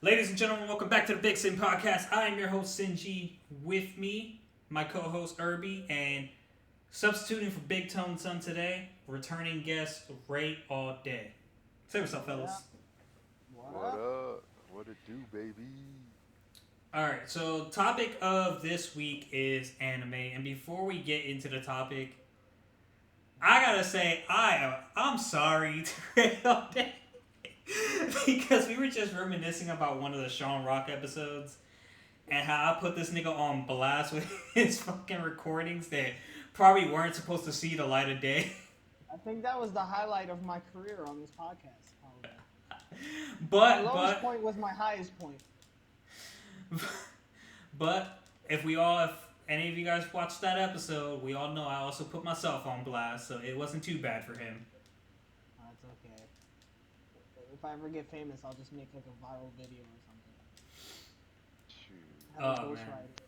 Ladies and gentlemen, welcome back to the BigSin podcast. I am your host, Sinji. With me, my co-host, Irby, and substituting for Big Tone Son today, returning guest, Ray All Day. Say what's up, Yeah. fellas. What What up? up? What it do, baby? Alright, so topic of this week is anime. And before we get into the topic, I gotta say, I'm sorry to Ray All Day. Because we were just reminiscing about one of the Sean Rock episodes and how I put this nigga on blast with his fucking recordings that probably weren't supposed to see the light of day. I think that was the highlight of my career on this podcast. Probably. My But lowest point was my highest point. but if any of you guys watched that episode, we all know I also put myself on blast, so it wasn't too bad for him. That's okay. If I ever get famous, I'll just make like a viral video or something. Shoot. Have a Oh, man. ghostwriter.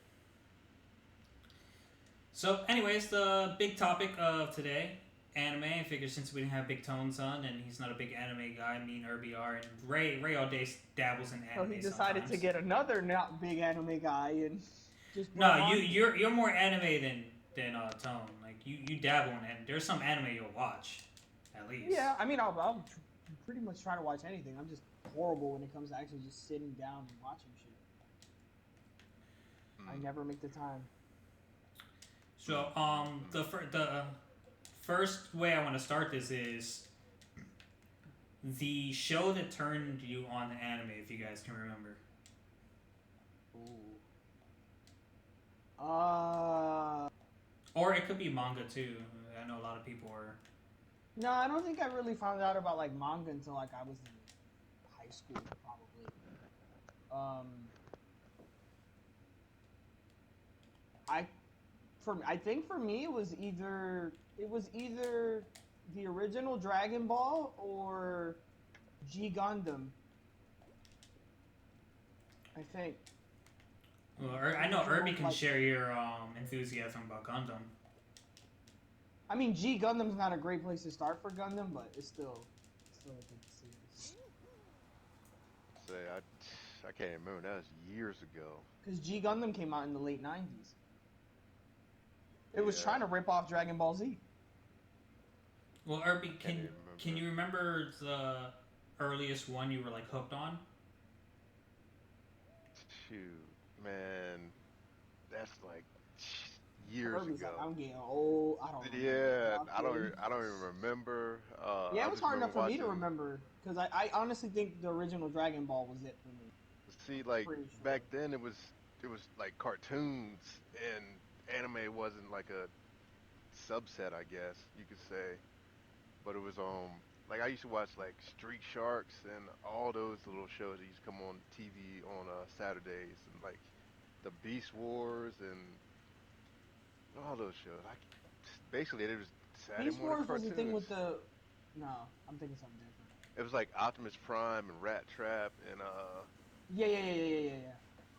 So, anyways, the big topic of today, anime. I figured since we didn't have Big Tone Son and he's not a big anime guy, me and Irby are, and Ray all day dabbles in So anime. he decided sometimes. to get another not big anime guy and just. No, brought on- you're more anime than Tone. Like you dabble in anime. There's some anime you'll watch, at least. Yeah, I mean, I'll pretty much try to watch anything. I'm just horrible when it comes to actually just sitting down and watching shit. I never make the time. So the first way I want to start this is the show that turned you on the anime. If you guys can remember. Ooh. Or it could be manga too. I know a lot of people are. No, I don't think I really found out about like manga until like I was in high school, probably. I think for me it was either the original Dragon Ball or G Gundam. I think. Well, I know Irby can share your enthusiasm about Gundam. I mean, G Gundam's not a great place to start for Gundam, but it's still a good series. Say I can't remember. That was years ago. Because G Gundam came out in the late 90s. It was Yeah. trying to rip off Dragon Ball Z. Well, Irby, Can't even can you remember the earliest one you were like hooked on? Shoot, man, that's like years Kirby's like, ago. I'm getting old. I don't remember. Yeah, I'm kidding. I don't even remember. Yeah, I it was just hard remember enough for me to watching- remember. Because I honestly think the original Dragon Ball was it for me. See, like Pretty sure. back then it was like cartoons and anime wasn't like a subset, I guess you could say. But it was like I used to watch like Street Sharks and all those little shows that used to come on TV on Saturdays and like the Beast Wars and all those shows. Basically they was Saturday Beast morning Wars was cartoons. the thing with the. No, I'm thinking something different. It was like Optimus Prime and Rat Trap and Yeah.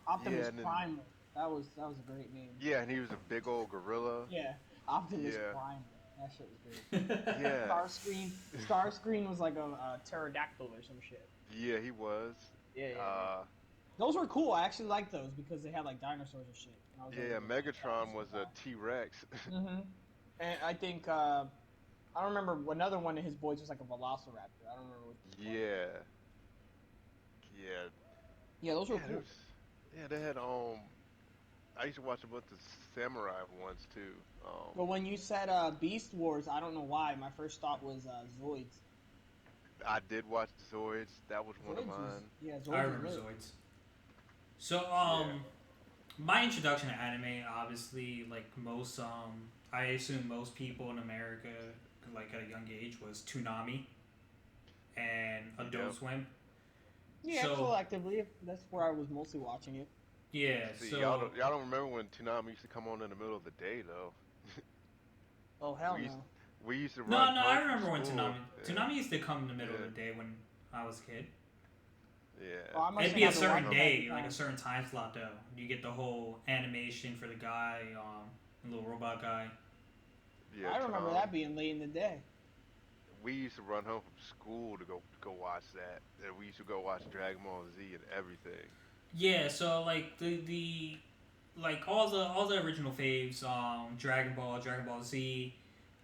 Optimus and then- Prime. That was a great name. yeah, and he was a big old gorilla. Yeah, Optimus Yeah. Prime. That shit was great. Yeah. Starscream was like a pterodactyl or some shit. Yeah, he was. Yeah. Those were cool. I actually liked those because they had like dinosaurs and shit. And I was Yeah, like, Megatron was a T-Rex. Mm-hmm. And I think I don't remember another one of his boys was like a velociraptor. I don't remember what. Yeah. Yeah. Yeah, those were Yeah, cool. they had I used to watch a bunch of samurai ones too. But when you said Beast Wars, I don't know why. My first thought was Zoids. I did watch Zoids. That was one of Zoids was- mine. Yeah, Zoids. I was remember really- Zoids. So my introduction to anime, obviously, like most I assume most people in America, like at a young age, was Toonami and Adult Yep. Swim. Yeah, So- collectively, that's where I was mostly watching it. Yeah, See, so y'all don't remember when Toonami used to come on in the middle of the day though. Oh hell We used- no! We used to no, run. I home from remember when school. Toonami Yeah. Toonami used to come in the middle of Yeah. the day when I was a kid. Yeah. Oh, I must It'd have be a had to certain watch it day, at the like a time. certain time slot though. You get the whole animation for the guy, the little robot guy. Yeah. I remember that being late in the day. we used to run home from school to go watch that, and we used to go watch Dragon Ball Z and everything. Yeah, so like the like all the original faves, Dragon Ball Z,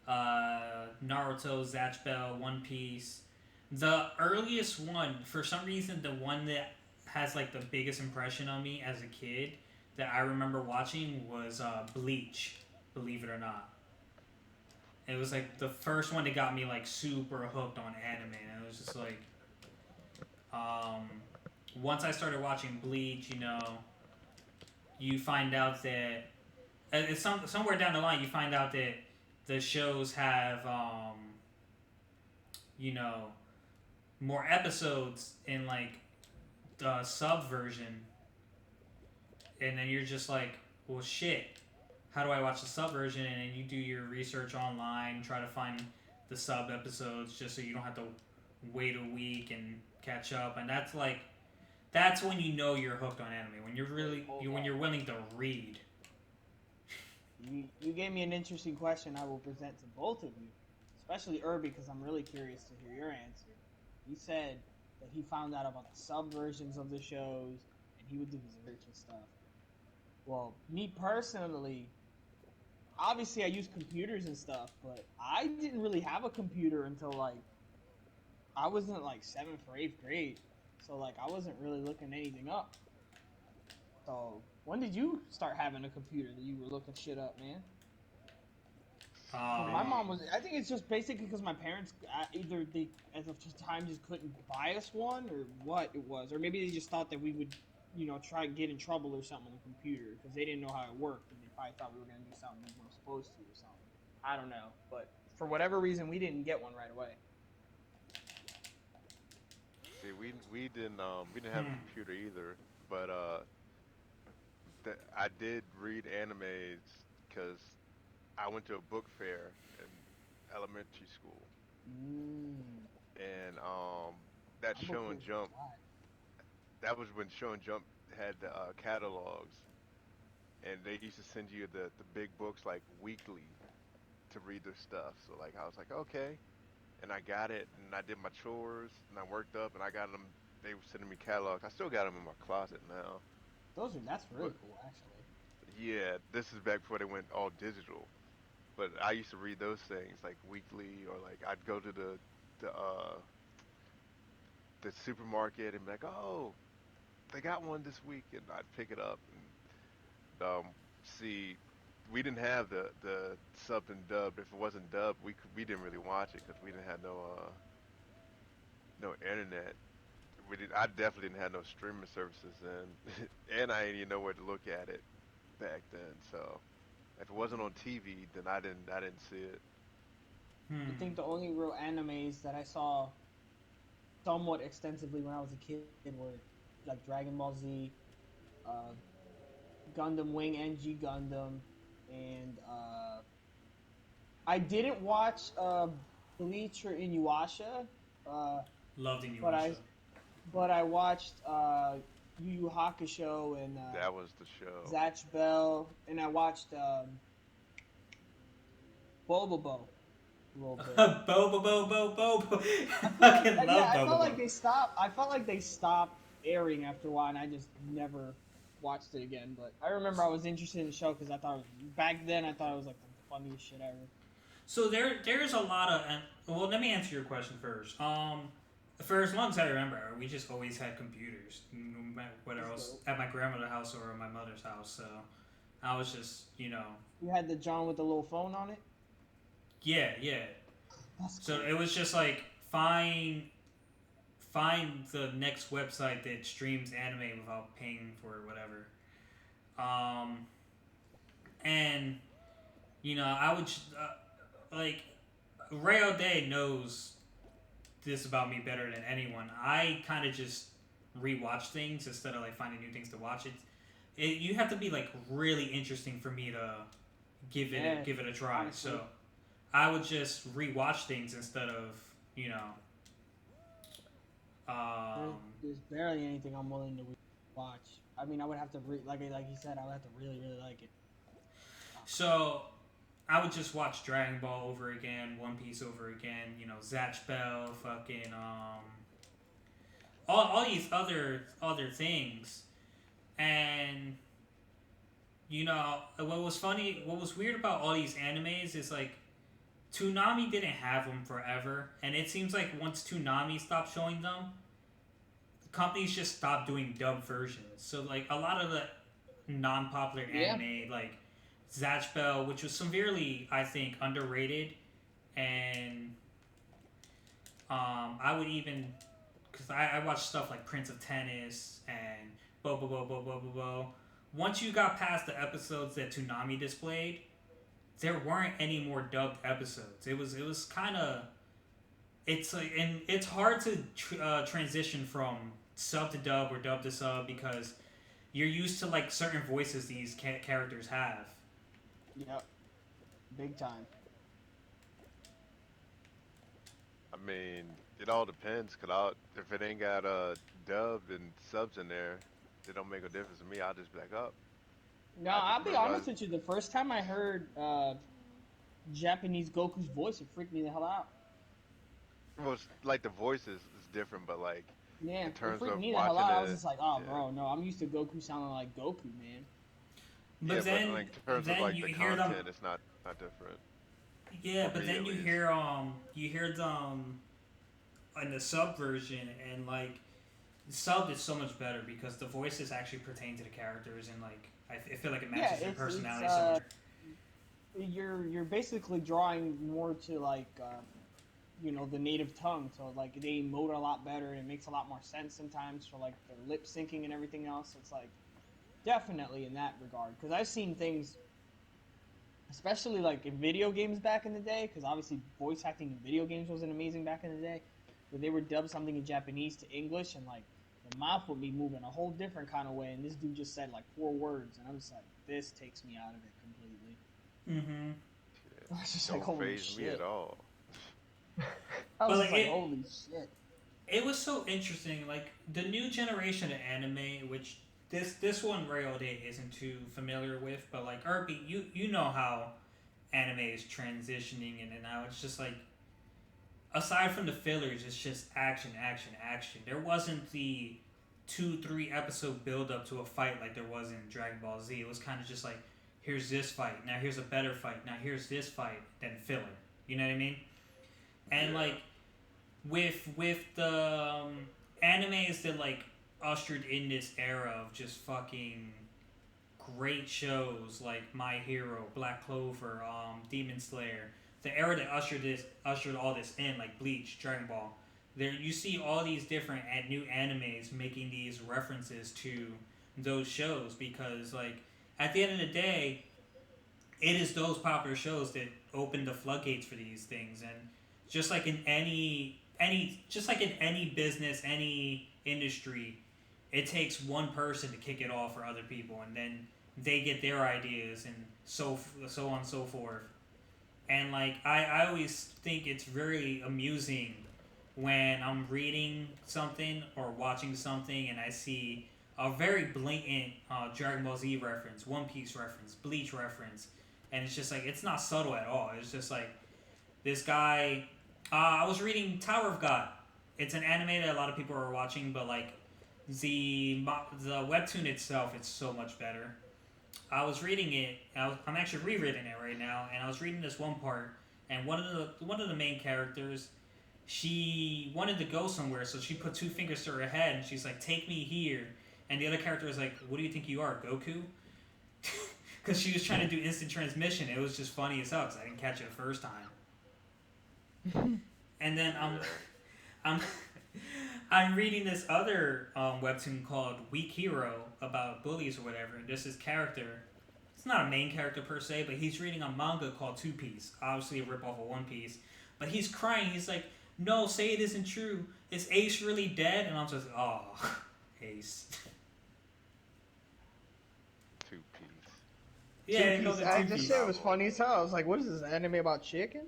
Naruto, Zatch Bell, One Piece. The earliest one, for some reason, the one that has like the biggest impression on me as a kid that I remember watching was Bleach. Believe it or not, it was like the first one that got me like super hooked on anime, and it was just like, um, once I started watching Bleach, you find out that it's somewhere down the line you find out that the shows have you know more episodes in like the sub version, and then you're just like, well, shit. How do I watch the sub version? And then you do your research online, try to find the sub episodes just so you don't have to wait a week and catch up. And that's when you know you're hooked on anime, when when you're willing to read. You gave me an interesting question I will present to both of you, especially Irby, because I'm really curious to hear your answer. He said that he found out about the sub versions of the shows and he would do his research and stuff. Well, me personally, obviously I use computers and stuff, but I didn't really have a computer until like I was in like seventh or eighth grade. So like I wasn't really looking anything up. So when did you start having a computer that you were looking shit up, man? Because my Um, mom Me, was. I think it's just basically because my parents either they at the time just couldn't buy us one or what it was, or maybe they just thought that we would, try and get in trouble or something on the computer because they didn't know how it worked and they probably thought we were gonna do something we weren't supposed to or something. I don't know, but for whatever reason, we didn't get one right away. see, we didn't have a hmm. computer either, but I did read animes because I went to a book fair in elementary school, Mm, and that my book Show and feels was Jump, wide. that was when Show and Jump had the catalogs, and they used to send you the big books like weekly to read their stuff. So like I was like, okay, and I got it, and I did my chores, and I worked up, and I got them. They were sending me catalogs. I still got them in my closet now, That's really but cool actually. yeah, this is back before they went all digital. But I used to read those things like weekly, or like I'd go to the the supermarket and be like, oh, they got one this week, and I'd pick it up and see. We didn't have the subbed and dubbed. If it wasn't dubbed, we didn't really watch it because we didn't have no internet. We did. I definitely didn't have no streaming services then, and I didn't even know where to look at it back then. So if it wasn't on TV, then I didn't see it. I Hmm. think the only real animes that I saw somewhat extensively when I was a kid were like Dragon Ball Z, uh, Gundam Wing NG Gundam, and I didn't watch Bleach or Inuyasha, uh, Loved but I Inuyasha. but I watched Yu Yu Hakusho and That was the show. Zatch Bell, and I watched Bobobo a little bit. Bo bo bo bo bo bo. I feel like Fucking yeah, love I felt Bobo like Bo. they stopped. I felt like they stopped airing after a while, and I just never watched it again. But I remember I was interested in the show because I thought back then I thought it was like the funniest shit ever. So there's a lot of and well, let me answer your question first. For as long as I remember, we just always had computers, no matter whether I That's was dope. at my grandmother's house or my mother's house. So I was just You had the John with the little phone on it. yeah, yeah. That's So cool. it was just like find the next website that streams anime without paying for it, whatever. Um, and I would like Rayo Day knows this about me better than anyone. I kind of just rewatch things instead of like finding new things to watch. You have to be like really interesting for me to Yeah, give it a try. honestly, So I would just rewatch things instead of you know there's barely anything I'm willing to watch. I mean, I would have to like you said, I would have to really really like it. so I would just watch Dragon Ball over again, One Piece over again, you know, Zatch Bell, fucking all these other things, and you know what was weird about all these animes is like Toonami didn't have them forever, and it seems like once Toonami stopped showing them, companies just stopped doing dub versions. So like a lot of the non-popular Yeah. anime, like Zatch Bell, which was severely, I think, underrated, and I would even because I watched stuff like Prince of Tennis and Bo Bo Bo Bo Bo Bo Bo. Once you got past the episodes that Toonami displayed, there weren't any more dubbed episodes. It was kind of it's like and it's hard to transition from sub to dub or dub to sub because you're used to like certain voices these characters have. Yep. Big time. I mean, it all depends. If it ain't got dubbed and subs in there, it don't make a difference to me. I'll just be like, oh, No, I just I'll be remember honest with you. The first time I heard Japanese Goku's voice, it freaked me the hell out. well, it's like the voices is different, but like Yeah, in it terms freaked of me the hell watching out. I was it, just like, oh, yeah, bro, no, I'm used to Goku sounding like Goku, man. yeah, But but like in terms of then like you the hear them. content, it's not different Yeah, for but me then at least. you hear them in the sub version, and like the sub is so much better because the voices actually pertain to the characters, and like I feel like it Yeah, matches their it's personality so much. you're basically drawing more to like the native tongue, so like they emote a lot better, and it makes a lot more sense sometimes for like their lip syncing and everything else. It's like definitely in that regard because I've seen things, especially like in video games back in the day, because obviously voice acting in video games wasn't amazing back in the day, where they would dub something in Japanese to English, and like the mouth would be moving a whole different kind of way, and this dude just said like 4 words, and I'm just like, this takes me out of it completely. Mm-hmm. Shit, I was just like, don't holy phase me at shit. all. I But was like just like, holy shit. it was so interesting. Like the new generation of anime, which this one Rail Day isn't too familiar with, but like Irby, you know how anime is transitioning in and out. It's just like aside from the fillers, it's just action, action, action. There wasn't the 2 3 episode build up to a fight like there was in Dragon Ball Z. It was kind of just like here's this fight, now here's a better fight, now here's this fight, then filler. You know what I mean? And Yeah, like with the animes that like ushered in this era of just fucking great shows like My Hero, Black Clover, Demon Slayer, the era that ushered all this in, like Bleach, Dragon Ball. There you see all these different new animes making these references to those shows because like at the end of the day, it is those popular shows that open the floodgates for these things, and just like in any just like in any business, any industry, it takes one person to kick it off for other people, and then they get their ideas, and so on and so forth. And like I always think it's very amusing when I'm reading something or watching something and I see a very blatant Dragon Ball Z reference, One Piece reference, Bleach reference, and it's just like it's not subtle at all. It's just like this guy. I was reading Tower of God. It's an anime that a lot of people are watching, but like the webtoon itself, it's so much better. I was reading it. I'm actually rereading it right now, and I was reading this one part, and one of the main characters, she wanted to go somewhere, so she put 2 fingers to her head, and she's like, "Take me here." And the other character was like, "What do you think you are, Goku?" Because she was trying to do instant transmission. It was just funny as hell because I didn't catch it the first time. And then yeah. I'm I'm reading this other webtoon called Weak Hero about bullies or whatever. And there's this character. It's not a main character per se, but he's reading a manga called Two Piece. Obviously a ripoff of One Piece. But he's crying. He's like, "No, say it isn't true. Is Ace really dead?" And I'm just, oh, Ace. 2 piece. Yeah, Two they called piece. it I Two just Piece. shit was funny as hell. I was like, what is this anime about chicken?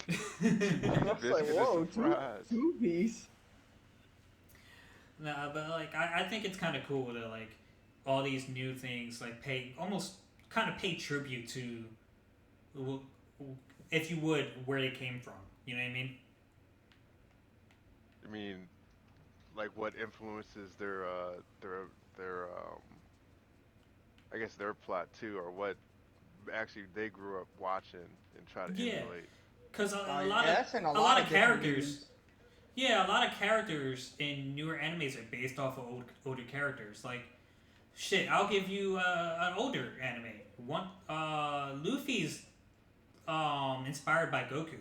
I was like, Biscuit is whoa, surprised. two piece. No, but like I think it's kind of cool that like all these new things like pay almost kind of pay tribute to if you would, where they came from. You know what I mean? I mean, like what influences their I guess their plot too, or what actually they grew up watching and try to Yeah, emulate. because a Yeah, lot of that's in a a lot lot of of different characters. mediums. Yeah, a lot of characters in newer animes are based off of older characters. Like shit, I'll give you an older anime. One, Luffy's inspired by Goku.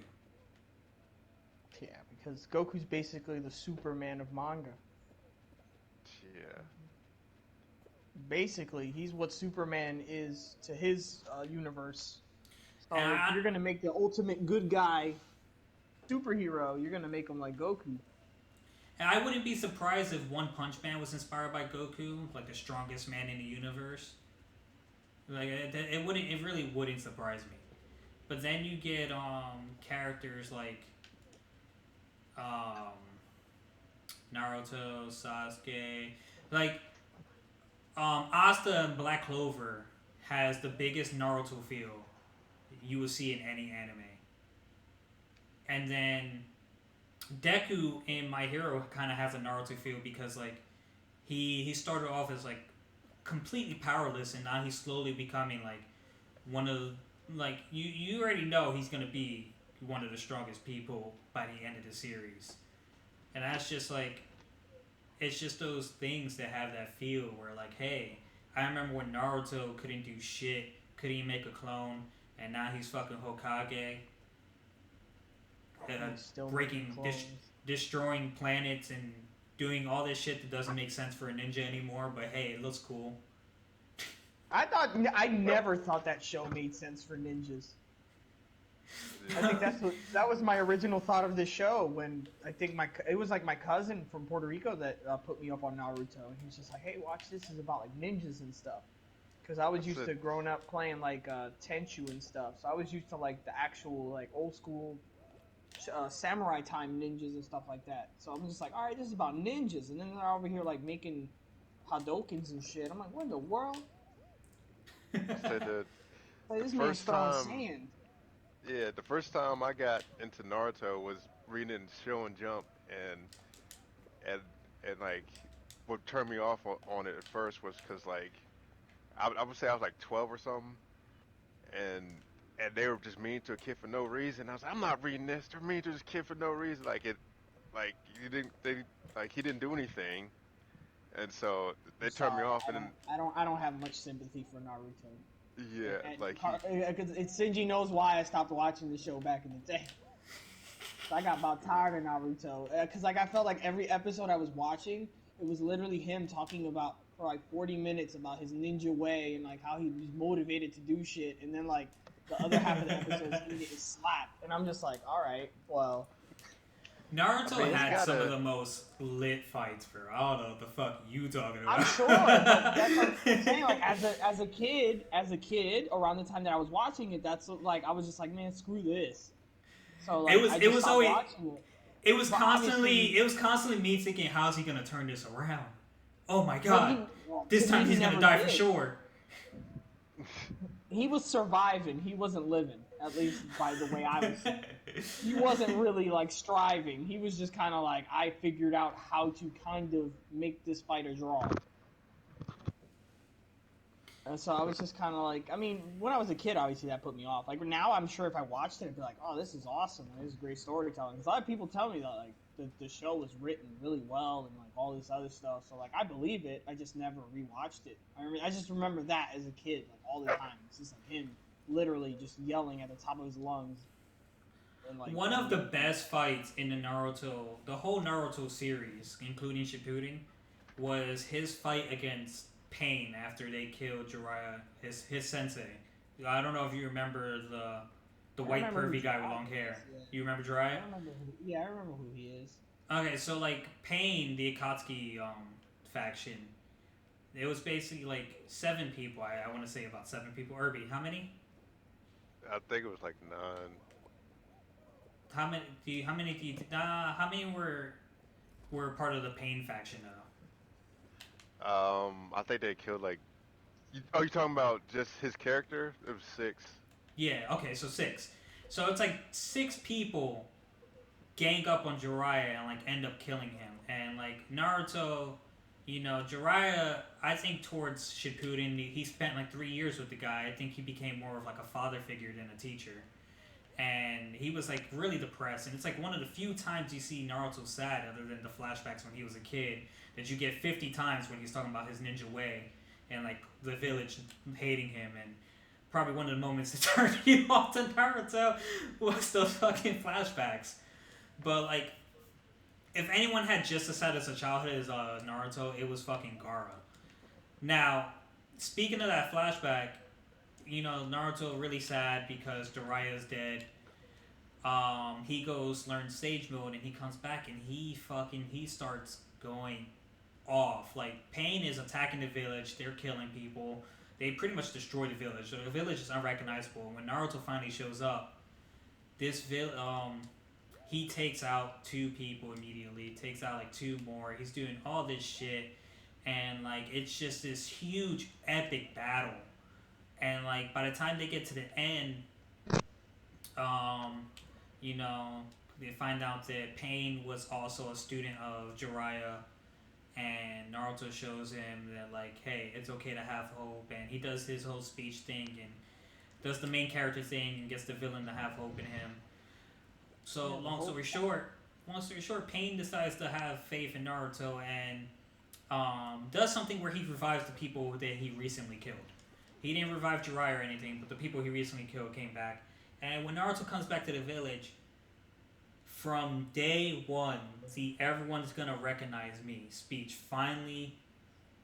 Yeah, because Goku's basically the Superman of manga. Yeah, Basically, he's what Superman is to his universe. And So if you're gonna make the ultimate good guy superhero, you're gonna make him like Goku. I wouldn't be surprised if One Punch Man was inspired by Goku, like the strongest man in the universe. Like it wouldn't, it really wouldn't surprise me. But then you get characters like um Naruto, Sasuke, like Asta and Black Clover has the biggest Naruto feel you will see in any anime. And then Deku in My Hero kind of has a Naruto feel because like he started off as like completely powerless and now he's slowly becoming like one of like you already know he's gonna be one of the strongest people by the end of the series. And that's just like it's just those things that have that feel where like, hey, I remember when Naruto couldn't do shit, couldn't even make a clone, and now he's fucking Hokage, He's still making breaking, clones. destroying planets and doing all this shit that doesn't make sense for a ninja anymore. But hey, it looks cool. I never thought that show made sense for ninjas. I yeah. think that was my original thought of this show when I think it was like my cousin from Puerto Rico that put me up on Naruto and he was just like, hey, watch this, is about like ninjas and stuff. Because I was That's used it. to growing up playing like Tenchu and stuff, so I was used to like the actual like old school samurai time ninjas and stuff like that. So I'm just like, all right, this is about ninjas, and then they're over here like making Hadokens and shit. I'm like, what in the world? I said Like the this man's first throwing time, sand. yeah, the first time I got into Naruto was reading Show and Jump, and and like what turned me off on it at first was because like I would say I was like 12 or something, and they were just mean to a kid for no reason. I was like, I'm not reading this. They're mean to this kid for no reason. Like you didn't, they, like he didn't do anything, and so I'm they turned me sorry, off. I And don't, then I don't, I don't have much sympathy for Naruto. yeah, like he, Because Shinji knows why I stopped watching the show back in the day. I got about tired of Naruto because like I felt like every episode I was watching, it was literally him talking about for like 40 minutes about his ninja way and like how he was motivated to do shit, and then like the other half of the episodes he getting slapped, and I'm just like, all right, well, I Naruto mean, he's had got some of a the most lit fights, bro. I don't know what the fuck you talking I'm about. sure, but that's what I'm saying. Like as a kid, around the time that I was watching it, that's like I was just like, man, screw this. So it like was I it just was stopped always watching it. But it was constantly me thinking, how's he gonna turn this around? Oh my but god, to this me time he he's gonna never die for did. sure. He was surviving. He wasn't living. At least by the way I was seeing it. He wasn't really like striving. He was just kind of like I figured out how to kind of make this fight a draw. And so I was just kind of like, I mean, when I was a kid, obviously that put me off. Like now, I'm sure if I watched it, I'd be like, oh, this is awesome. This is great storytelling. Because a lot of people tell me that like the show was written really well and like all this other stuff. So like I believe it. I just never rewatched it. I just remember that as a kid, like all the time. It's just like him literally just yelling at the top of his lungs and like One of the being best fights in the whole Naruto series, including Shippuden, was his fight against Pain after they killed Jiraiya, his sensei. I don't know if you remember the I white remember who pervy guy with Jiraiya long hair. is. Yeah. You remember Jiraiya? I remember who he is. Okay, so like Pain, the Akatsuki faction, it was basically like 7 people. I want to say about 7 people. Irby, how many? I think it was like 9. How many? How many were part of the Pain faction though? I think they killed like. Oh, you talking about just his character? It was 6. Yeah, okay, so six. So it's like six people gang up on Jiraiya and like end up killing him. And like Naruto, Jiraiya, I think towards Shippuden, he spent like 3 years with the guy. I think he became more of like a father figure than a teacher. And he was like really depressed. And it's like one of the few times you see Naruto sad, other than the flashbacks when he was a kid, that you get 50 times when he's talking about his ninja way and like the village hating him. And probably one of the moments that turned you off to Naruto was those fucking flashbacks. But like, if anyone had just as sad as a childhood as Naruto, it was fucking Gaara. Now, speaking of that flashback, Naruto really sad because Jiraiya's dead. He goes learns sage mode and he comes back and he starts going off. Like Pain is attacking the village. They're killing people. They pretty much destroy the village. So the village is unrecognizable. When Naruto finally shows up, he takes out two people immediately. Takes out like two more. He's doing all this shit, and like it's just this huge epic battle. And like by the time they get to the end, um, you know, they find out that Pain was also a student of Jiraiya, and Naruto shows him that like, hey, it's okay to have hope, and he does his whole speech thing and does the main character thing and gets the villain to have hope in him. So long story short, Pain decides to have faith in Naruto and does something where he revives the people that he recently killed. He didn't revive Jiraiya or anything, but the people he recently killed came back. And when Naruto comes back to the village, from day one, the everyone's gonna recognize me speech finally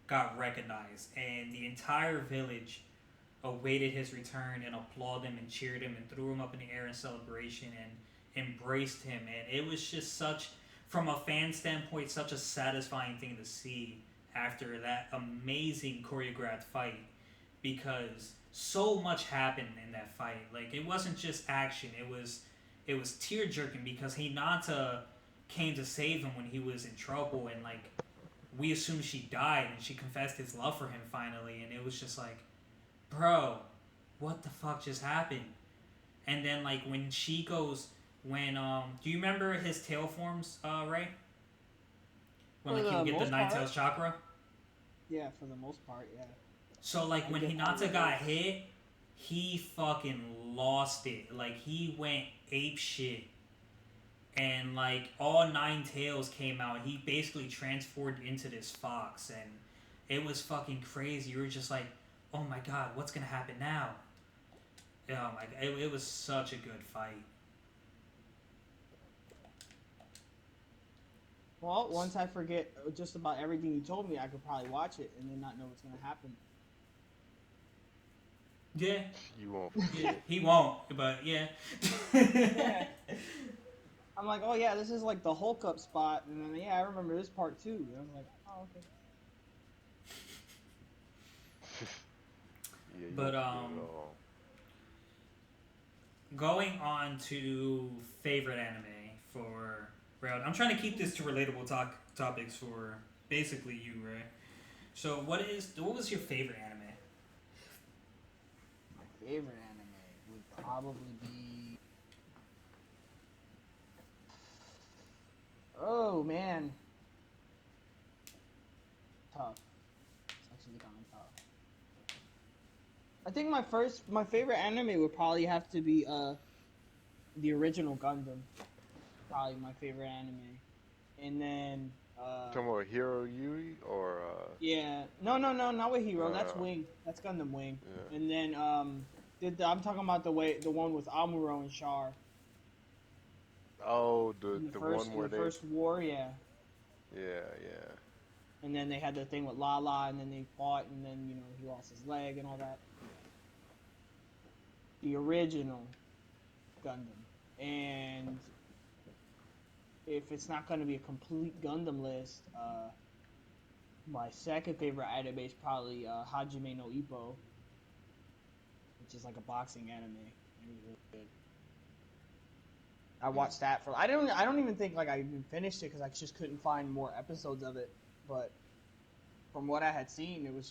got recognized. And the entire village awaited his return and applauded him and cheered him and threw him up in the air in celebration and embraced him. And it was just from a fan standpoint, such a satisfying thing to see after that amazing choreographed fight, because so much happened in that fight. Like it wasn't just action; it was tear jerking because Hinata came to save him when he was in trouble, and like we assumed she died, and she confessed his love for him finally, and it was just like, bro, what the fuck just happened? And then like when she goes, do you remember his tail forms, Ray? When For like he the would get the most nine part, tails chakra. yeah, for the most part, yeah. So like I when get how Hinata it got works. hit, he fucking lost it. Like he went ape shit, and like all nine tails came out. He basically transformed into this fox, and it was fucking crazy. You were just like, oh my god, what's gonna happen now? Oh my, it was such a good fight. Well, once I forget just about everything you told me, I could probably watch it and then not know what's gonna happen. Yeah, You won't yeah, forget. he won't, but yeah. Yeah. I'm like, oh yeah, this is like the Hulk up spot, and then yeah, I remember this part too. And I'm like, oh okay. Yeah, you But won't forget it all. going on to favorite anime for Rail. I'm trying to keep this to relatable topics for basically you, Ray. So what was your favorite anime? My favorite anime would probably be. Oh man, tough. It's actually kind of tough. I think my favorite anime would probably have to be the original Gundam. Probably my favorite anime, and then Talking about Hero Yui or yeah, no, not with Hero. That's uh Wing. That's Gundam Wing. yeah. And then I'm talking about the one with Amuro and Char Oh, the one in where the they, first war, yeah. yeah, yeah. And then they had the thing with Lala, and then they fought, and then he lost his leg and all that. The original Gundam, and if it's not going to be a complete Gundam list, my second favorite anime is probably Hajime no Ippo, which is like a boxing anime. It was really good. I watched that for. I don't even think like I even finished it because I just couldn't find more episodes of it. But from what I had seen, it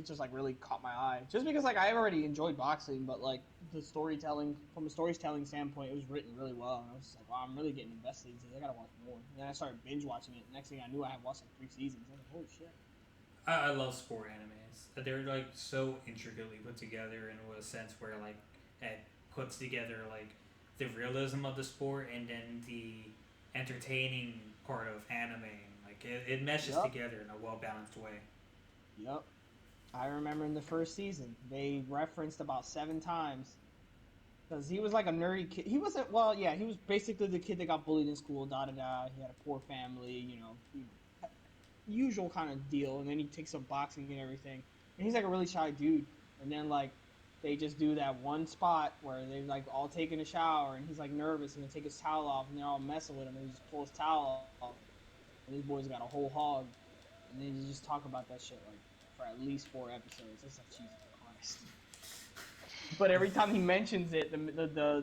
just like really caught my eye. Just because like I already enjoyed boxing, but like the storytelling from a storytelling standpoint, it was written really well, and I was just like, wow, I'm really getting invested into this. I gotta watch more. And then I started binge watching it. Next thing I knew, I had watched like 3 seasons. I was like, holy shit. I love sport animes. They're like so intricately put together in a sense where like it puts together like the realism of the sport and then the entertaining part of anime. Like it meshes Yep, together in a well balanced way. yep. I remember in the first season, they referenced about 7 times because he was like a nerdy kid. He wasn't well, yeah. He was basically the kid that got bullied in school. Da da da. He had a poor family, usual kind of deal. And then he takes up boxing and everything. And he's like a really shy dude. And then like they just do that one spot where they're like all taking a shower, and he's like nervous, and they take his towel off, and they're all messing with him, and he just pulls his towel off, and these boys got a whole hog, and then you just talk about that shit like for at least 4 episodes. It's like Jesus Christ. But every time he mentions it,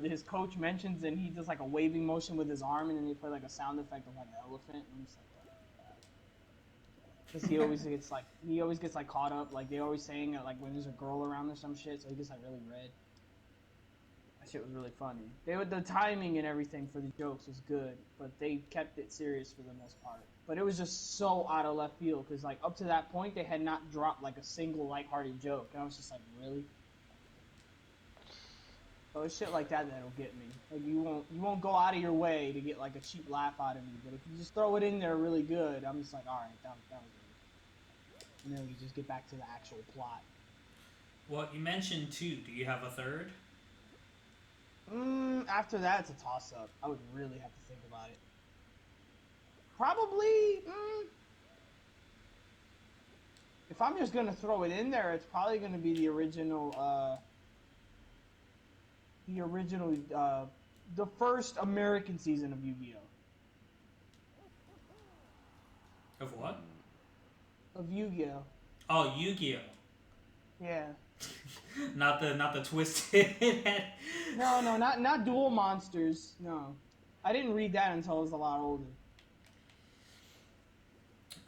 his coach mentions it, and he does like a waving motion with his arm, and then they play like a sound effect of like an elephant. And I'm just like, because he always gets like caught up. Like they always saying like when there's a girl around or some shit, so he gets like really red. That shit was really funny. The timing and everything for the jokes was good, but they kept it serious for the most part. But it was just so out of left field because like up to that point they had not dropped like a single lighthearted joke, and I was just like, really? So it's shit like that'll get me. Like you won't go out of your way to get like a cheap laugh out of me, but if you just throw it in there really good, I'm just like, all right, that was good. And then we just get back to the actual plot. Well, you mentioned two. Do you have a third? After that, it's a toss up. I would really have to think about it. Probably. If I'm just gonna throw it in there, it's probably gonna be the original. The original. The first American season of Yu-Gi-Oh. Of what? Of Yu-Gi-Oh. Oh, Yu-Gi-Oh. Yeah. Not the twisted. No, no, not Duel Monsters. No, I didn't read that until I was a lot older.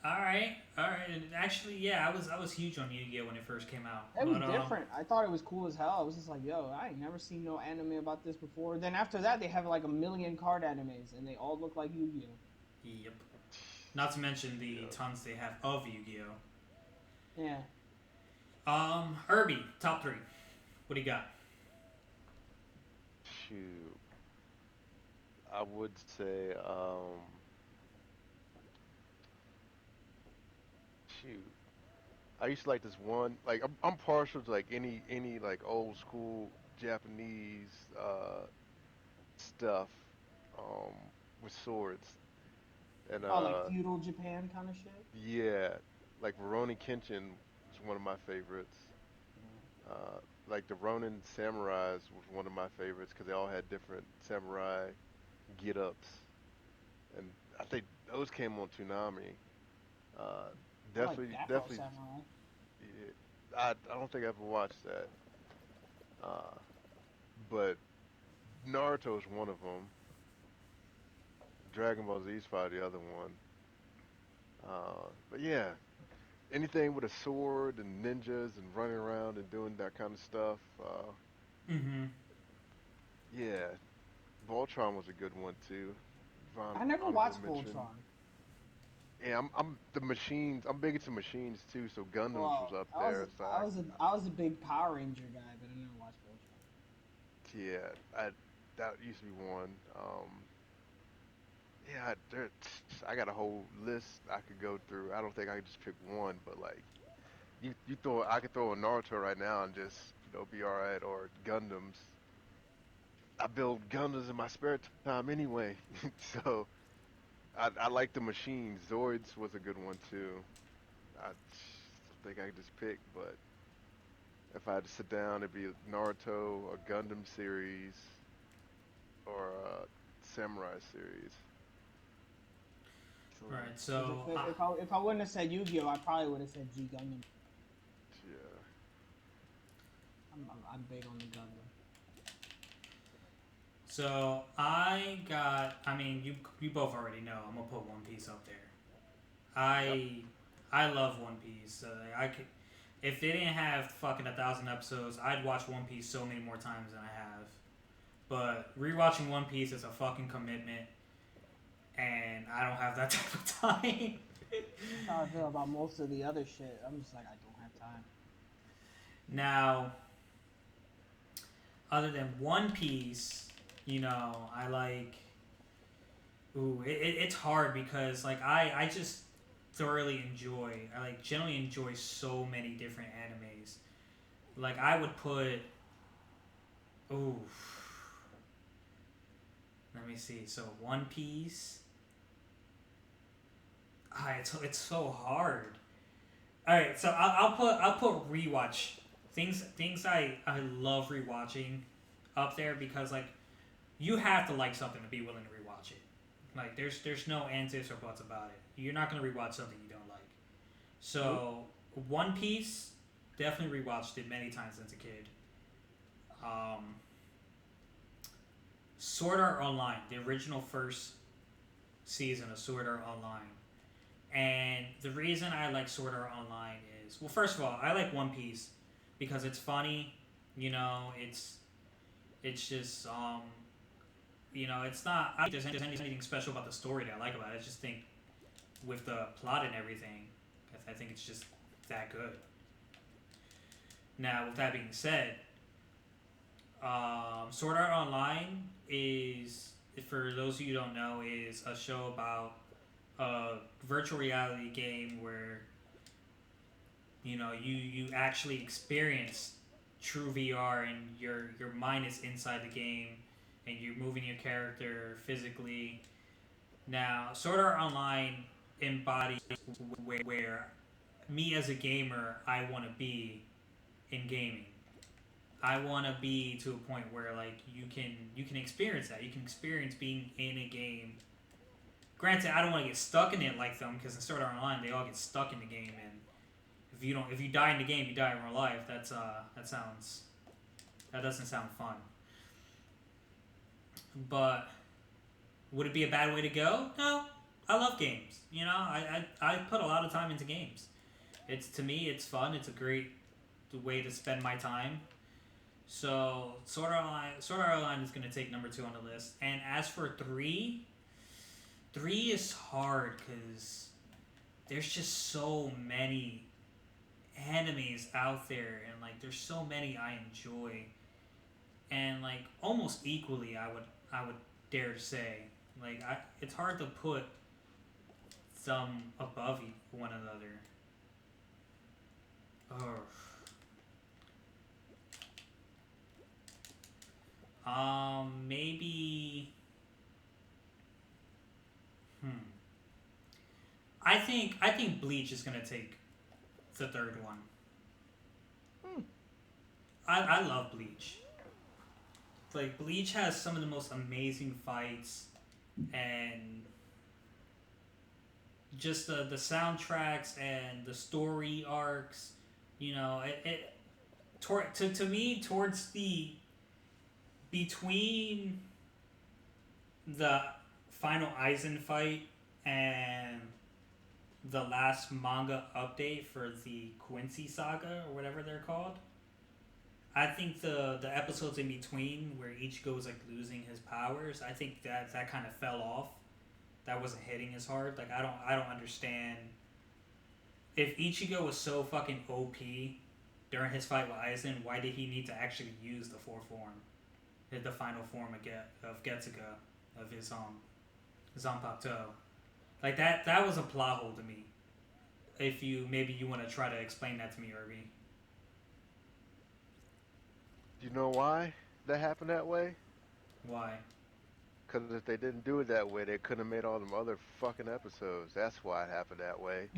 All right, all right. And actually, yeah, I was huge on Yu-Gi-Oh when it first came out. It was But different. I thought it was cool as hell. I was just like, yo, I ain't never seen no anime about this before. Then after that, they have like a million card animes, and they all look like Yu-Gi-Oh. yep. Not to mention the Yeah. tons they have of Yu-Gi-Oh. Yeah. Irby, top three. What do you got? Shoot, I would say, shoot. I used to like this one. Like I'm partial to like any like old school Japanese stuff, um, with swords and Oh, like feudal Japan kind of shit. yeah, like Rurouni Kenshin is one of my favorites. Uh, like the Ronin Samurais was one of my favorites because they all had different samurai get-ups, and I think those came on Toonami. Uh, I like definitely, Afro definitely. Samurai. Yeah, I don't think I ever watched that. Uh, but Naruto is one of them. Dragon Ball Z is probably the other one. But yeah, anything with a sword and ninjas and running around and doing that kind of stuff. Mm-hmm. Yeah, Voltron was a good one too. I never Honorable watched mention. Voltron. Yeah, I'm the machines. I'm big into machines too. So Gundams was Well, up there. So I was a big Power Ranger guy, but I never watched Voltron. yeah, I that used to be one. Yeah, I got a whole list I could go through. I don't think I could just pick one, but like I could throw a Naruto right now and just be all right, or Gundams. I build Gundams in my spare time anyway, so I like the machines. Zoids was a good one too. I think I could just pick, but if I had to sit down, it'd be Naruto, a Gundam series, or a Samurai series. True. All right, Because so if I wouldn't have said Yu-Gi-Oh, I probably would have said G Gundam. Yeah. I'm big on the Gundam. so I got. I mean, you both already know. I'm gonna put One Piece up there. Yep. I I love One Piece. So I could, if they didn't have fucking 1,000 episodes, I'd watch One Piece so many more times than I have. But rewatching One Piece is a fucking commitment, and I don't have that type of time. That's how I feel about most of the other shit. I'm just like, I don't have time. Now, other than One Piece, I like. Ooh, it's hard because like I just thoroughly enjoy. I like generally enjoy so many different animes. Like I would put. Ooh. Let me see. So One Piece. It's so hard. All right, so I'll put rewatch things I love rewatching up there because like you have to like something to be willing to rewatch it. Like there's no ands ifs or buts about it. You're not gonna rewatch something you don't like. So One Piece, definitely rewatched it many times as a kid. Um, Sword Art Online, the original first season of Sword Art Online. And the reason I like Sword Art Online is, well, first of all, I like One Piece because it's funny. It's just it's not. I don't think there's anything special about the story that I like about it. I just think with the plot and everything, I think it's just that good. Now, with that being said, Sword Art Online is, for those of you who don't know, is a show about a virtual reality game where you actually experience true VR and your mind is inside the game and you're moving your character physically. Now, Sword Art Online embodies where me as a gamer I want to be in gaming. I want to be to a point where like you can experience that. You can experience being in a game. Granted, I don't want to get stuck in it like them because in Sword Art Online they all get stuck in the game, and if you die in the game, you die in real life. That doesn't sound fun. But would it be a bad way to go? No, I love games. I put a lot of time into games. To me, it's fun. It's a great way to spend my time. So Sword Art Online is gonna take number 2 on the list. And as for three is hard because there's just so many animes out there, and like there's so many I enjoy, and like almost equally I would dare to say like it's hard to put some above one another. Maybe. I think Bleach is gonna take the third one. I love Bleach. Like Bleach has some of the most amazing fights, and just the soundtracks and the story arcs. To me towards the between the final Aizen fight and the last manga update for the Quincy saga or whatever they're called. I think the episodes in between where Ichigo was like losing his powers, I think that kind of fell off. That wasn't hitting as hard. Like I don't understand if Ichigo was so fucking OP during his fight with Aizen, why did he need to actually use the fourth form, the final form of Getsuga, of his Zanpakuto? Like that was a plot hole to me. If you want to try to explain that to me, Irby. Do you know why that happened that way? Why? Because if they didn't do it that way, they couldn't have made all them other fucking episodes. That's why it happened that way.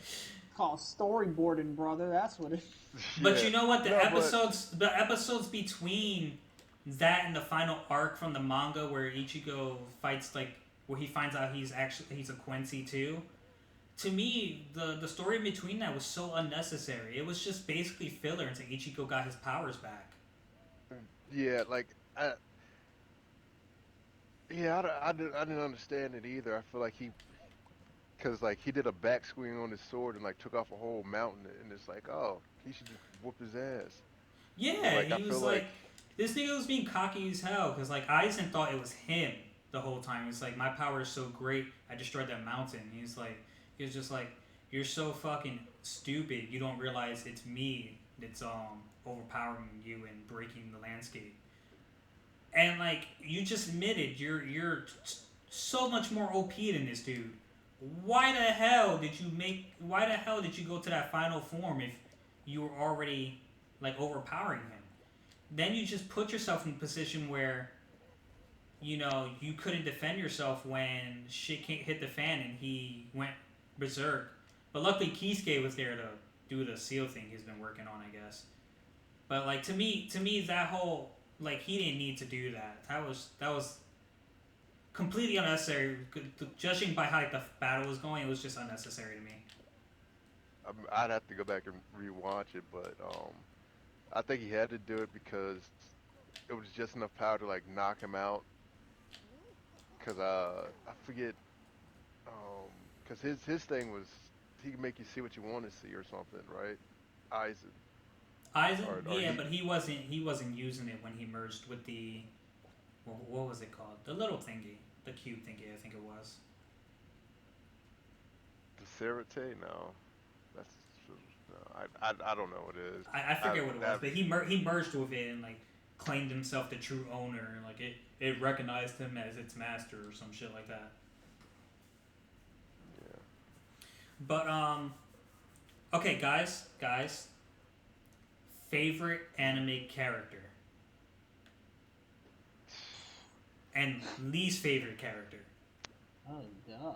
It's called storyboarding, brother. That's what it. But Yeah. you know what? No, The episodes between that and the final arc from the manga where Ichigo fights like where he finds out he's a Quincy too. To me, the story in between that was so unnecessary. It was just basically filler until Ichigo got his powers back. yeah, like yeah, I didn't understand it either. I feel like Cause like he did a backswing on his sword and like took off a whole mountain, and it's like, oh, he should just whoop his ass. But Yeah, like I he feel was like like, this nigga was being cocky as hell because like Aizen thought it was him the whole time. He's like, my power is so great, I destroyed that mountain. He was just like, you're so fucking stupid. You don't realize it's me that's overpowering you and breaking the landscape. And like you just admitted, you're so much more OP than this dude. Why the hell did you make? Why the hell did you go to that final form if you were already like overpowering him? Then you just put yourself in a position where you couldn't defend yourself when shit hit the fan and he went berserk. But luckily Kisuke was there to do the seal thing he's been working on, I guess. But like to me that whole like he didn't need to do that. That was completely unnecessary. Judging by how like, the battle was going, it was just unnecessary to me. I'd have to go back and rewatch it, but I think he had to do it because it was just enough power to like knock him out. Cause I forget um cause his thing was he could make you see what you want to see or something, right? Aizen Aizen, or yeah, he but he wasn't using it when he merged with the what was it called? The little thingy, the cube thingy, I think it was. the Serate. No, that's no, I don't know what it is. I I forget what it was, that but he merged with it and like claimed himself the true owner, and like it recognized him as its master or some shit like that. yeah. But okay, guys, favorite anime character and least favorite character. Oh God.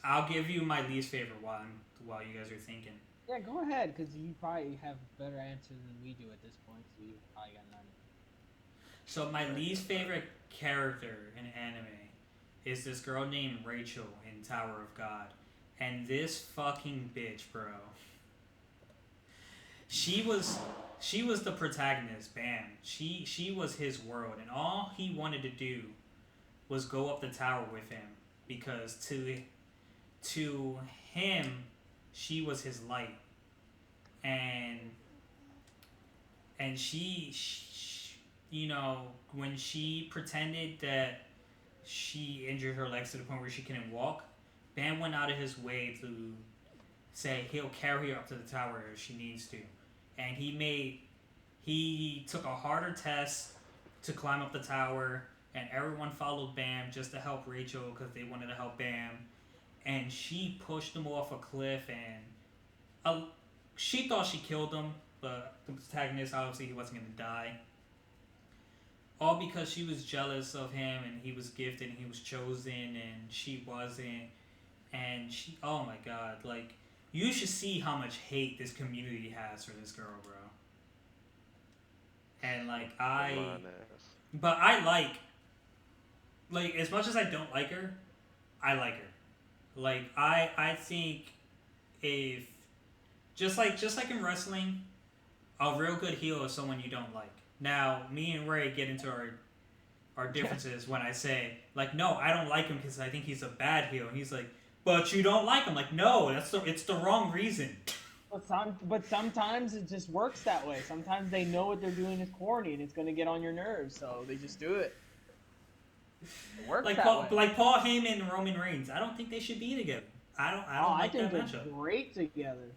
I'll give you my least favorite one while you guys are thinking. Yeah, go ahead, because you probably have a better answer than we do at this point. So you probably got none. So my least favorite character in anime is this girl named Rachel in Tower of God, and this fucking bitch, bro. She was she was the protagonist. Bam. She was his world, and all he wanted to do was go up the tower with him because to him she was his light, and and when she pretended that she injured her legs to the point where she couldn't walk, Bam went out of his way to say he'll carry her up to the tower if she needs to, and he took a harder test to climb up the tower, and everyone followed Bam just to help Rachel because they wanted to help Bam, and she pushed him off a cliff, and she thought she killed him, but the protagonist obviously he wasn't gonna die. All because she was jealous of him and he was gifted and he was chosen and she wasn't, and she oh my god, like you should see how much hate this community has for this girl, bro. And like Line ass. but I like as much as I don't like her, I like her. Like I think if just like in wrestling, a real good heel is someone you don't like. Now, me and Ray get into our differences when I say like, no, I don't like him because I think he's a bad heel, and he's like, but you don't like him. Like, no, it's the wrong reason. But sometimes it just works that way. Sometimes they know what they're doing is corny and it's gonna get on your nerves, so they just do it. It works Like that Paul, way. like Paul Heyman and Roman Reigns. I don't think they should be together. I don't like think that they're matchup. great together.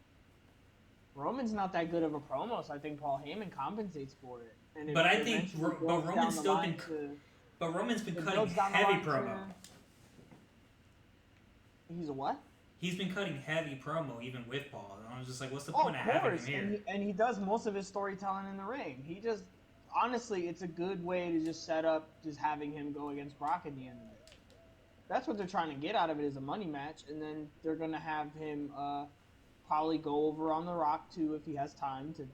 Roman's not that good of a promo, so I think Paul Heyman compensates for it. And But I think eventually but builds Roman's down the still line been to- but Roman's been it cutting builds down the heavy line to- promo. He's a what? He's been cutting heavy promo even with Paul. And I was just like, what's the Oh, point of of having course, him here? and he does most of his storytelling in the ring. He just, honestly, it's a good way to just set up just having him go against Brock at the end of it. That's what they're trying to get out of it is a money match, and then they're gonna have him probably go over on the Rock too if he has time to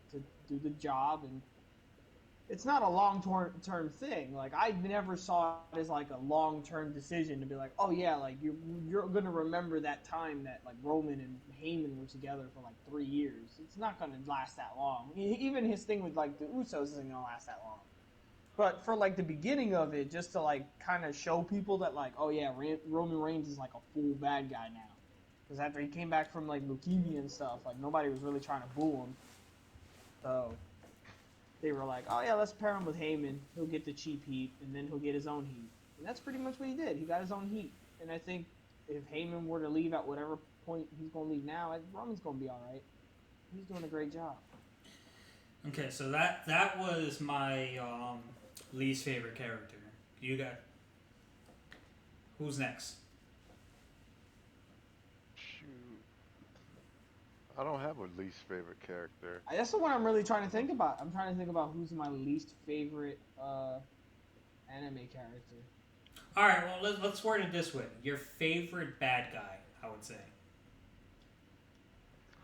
do the job, and it's not a long-term thing. Like, I never saw it as like a long-term decision to be like, oh yeah, like you're gonna remember that time that like Roman and Heyman were together for like 3 years. It's not gonna last that long. Even his thing with like the Usos isn't gonna last that long. But for like the beginning of it, just to like kind of show people that like, oh yeah, Roman Reigns is like a full bad guy now. Because after he came back from like leukemia and stuff, like nobody was really trying to boo him. So they were like, oh yeah, let's pair him with Heyman. He'll get the cheap heat, and then he'll get his own heat. And that's pretty much what he did. He got his own heat. And I think if Heyman were to leave at whatever point he's going to leave now, Roman's going to be all right. He's doing a great job. Okay, so that was my least favorite character. You got who's next? Shoot. I don't have a least favorite character. That's the one I'm really trying to think about. I'm trying to think about who's my least favorite anime character. All right, well let's word it this way: your favorite bad guy, I would say.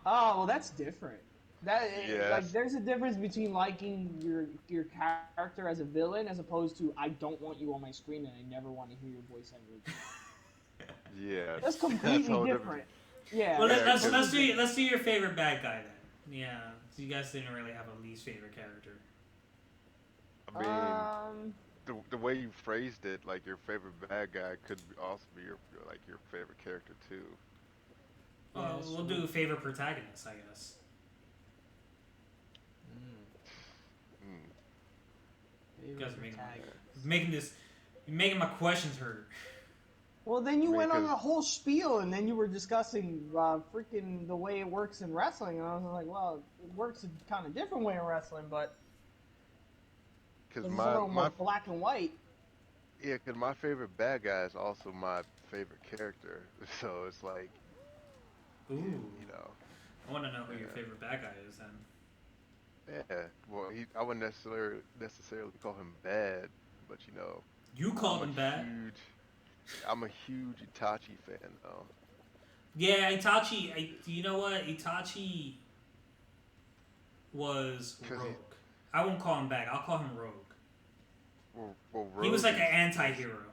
Oh, well, that's different. Yeah. Like, there's a difference between liking your character as a villain as opposed to I don't want you on my screen and I never want to hear your voice ever. Yeah. That's completely whole different. Yeah. Well, Yeah, let's do your favorite bad guy then. Yeah, so you guys didn't really have a least favorite character. I mean, the way you phrased it, like your favorite bad guy could also be your favorite character too. Well, that's we'll true. do favorite protagonist, I guess. Mm. You guys are making my questions hurt. Well, then you went on a 'Cause- whole spiel, and then you were discussing freaking the way it works in wrestling, and I was like, well, it works a kind of different way in wrestling, but Cause it's a my little more black and white. yeah, cause my favorite bad guy is also my favorite character. So it's like, Ooh, you know, I want to know who your Yeah. favorite bad guy is then. yeah. Well, I wouldn't necessarily call him bad, but you know, You called him bad. I'm a huge Itachi fan though. Yeah, Itachi. You know what? Itachi was 'Cause rogue. I won't call him bad. I'll call him rogue. Well, He was like Rogue an is- anti-hero.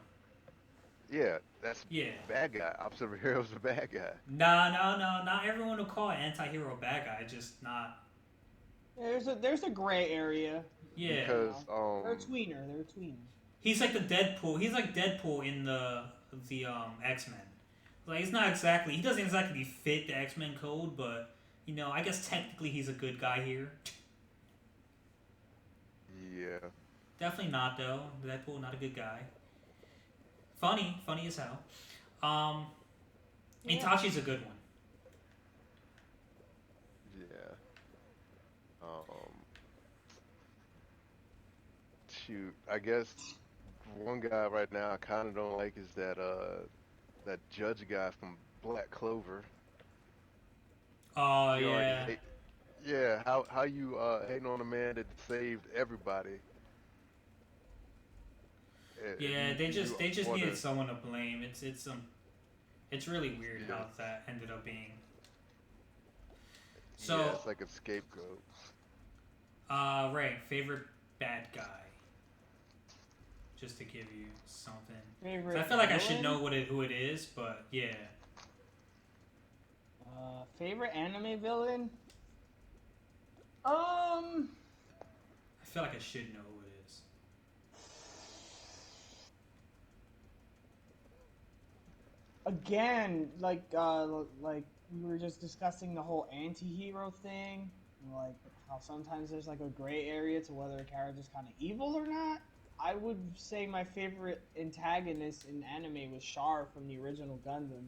Yeah, that's Yeah. bad guy. Opposite of a hero is a bad guy. No. Not everyone will call an anti-hero a bad guy. Just not. There's a gray area. Yeah. Because They're a tweener. They're a tweener. He's like the Deadpool. He's like Deadpool in the X-Men. Like he's not exactly. He doesn't exactly fit the X-Men code, but you know, I guess technically he's a good guy here. yeah, Definitely not though. Deadpool not a good guy. Funny as hell. Yeah. Itachi's a good one. yeah. Shoot, I guess one guy right now I kind of don't like is that judge guy from Black Clover. Oh You know, like, yeah. yeah, how you hating on a man that saved everybody? Yeah, You- they you just wanna- needed someone to blame. It's really weird how that ended up being. So, yeah, it's like a scapegoat. right, favorite bad guy. Just to give you something. Favorite I feel like I should villain? know who it is, but yeah. Favorite anime villain? I feel like I should know who it is. Again, like we were just discussing the whole anti-hero thing, and like how sometimes there's like a gray area to whether a character's kind of evil or not. I would say my favorite antagonist in anime was Char from the original Gundam,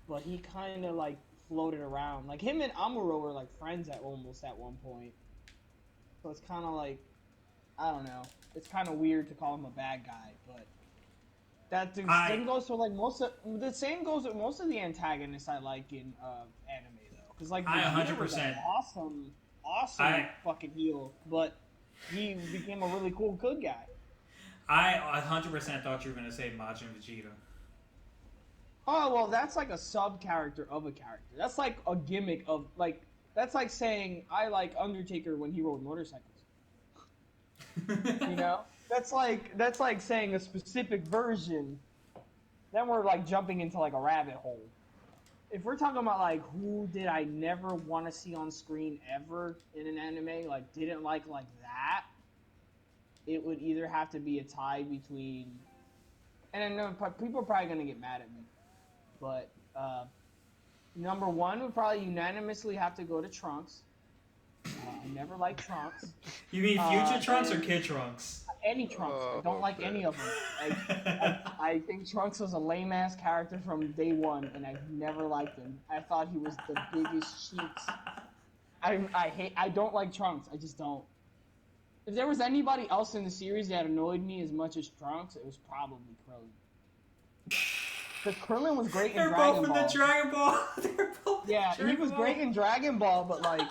but he kind of like floated around. Like him and Amuro were like friends at one point, so it's kind of like I don't know. It's kind of weird to call him a bad guy, but. Same goes for like the same goes with most of the antagonists I like in anime though, because like I Vegeta was 100%. an awesome fucking heel, but he became a really cool good guy. I 100% thought you were gonna say Majin Vegeta. Oh well, that's like a sub character of a character. That's like a gimmick of like that's like saying I like Undertaker when he rode motorcycles. You know, that's like saying a specific version. Then we're like jumping into like a rabbit hole. If we're talking about like who did I never want to see on screen ever in an anime, like didn't like that, it would either have to be a tie between, and I know people are probably gonna get mad at me, but number one would probably unanimously have to go to Trunks. I never liked Trunks. You mean future Trunks or And kid Trunks? any Trunks, I don't Oh like man. any of them. I think Trunks was a lame ass character from day one, and I've never liked him. I thought he was the biggest cheeks. I don't like Trunks. I just don't. If there was anybody else in the series that annoyed me as much as Trunks, it was probably Krillin. Because Krillin was great in They're both Dragon in the Ball. Dragon Ball. They're both in Yeah, he Dragon was Ball. great in Dragon Ball, but like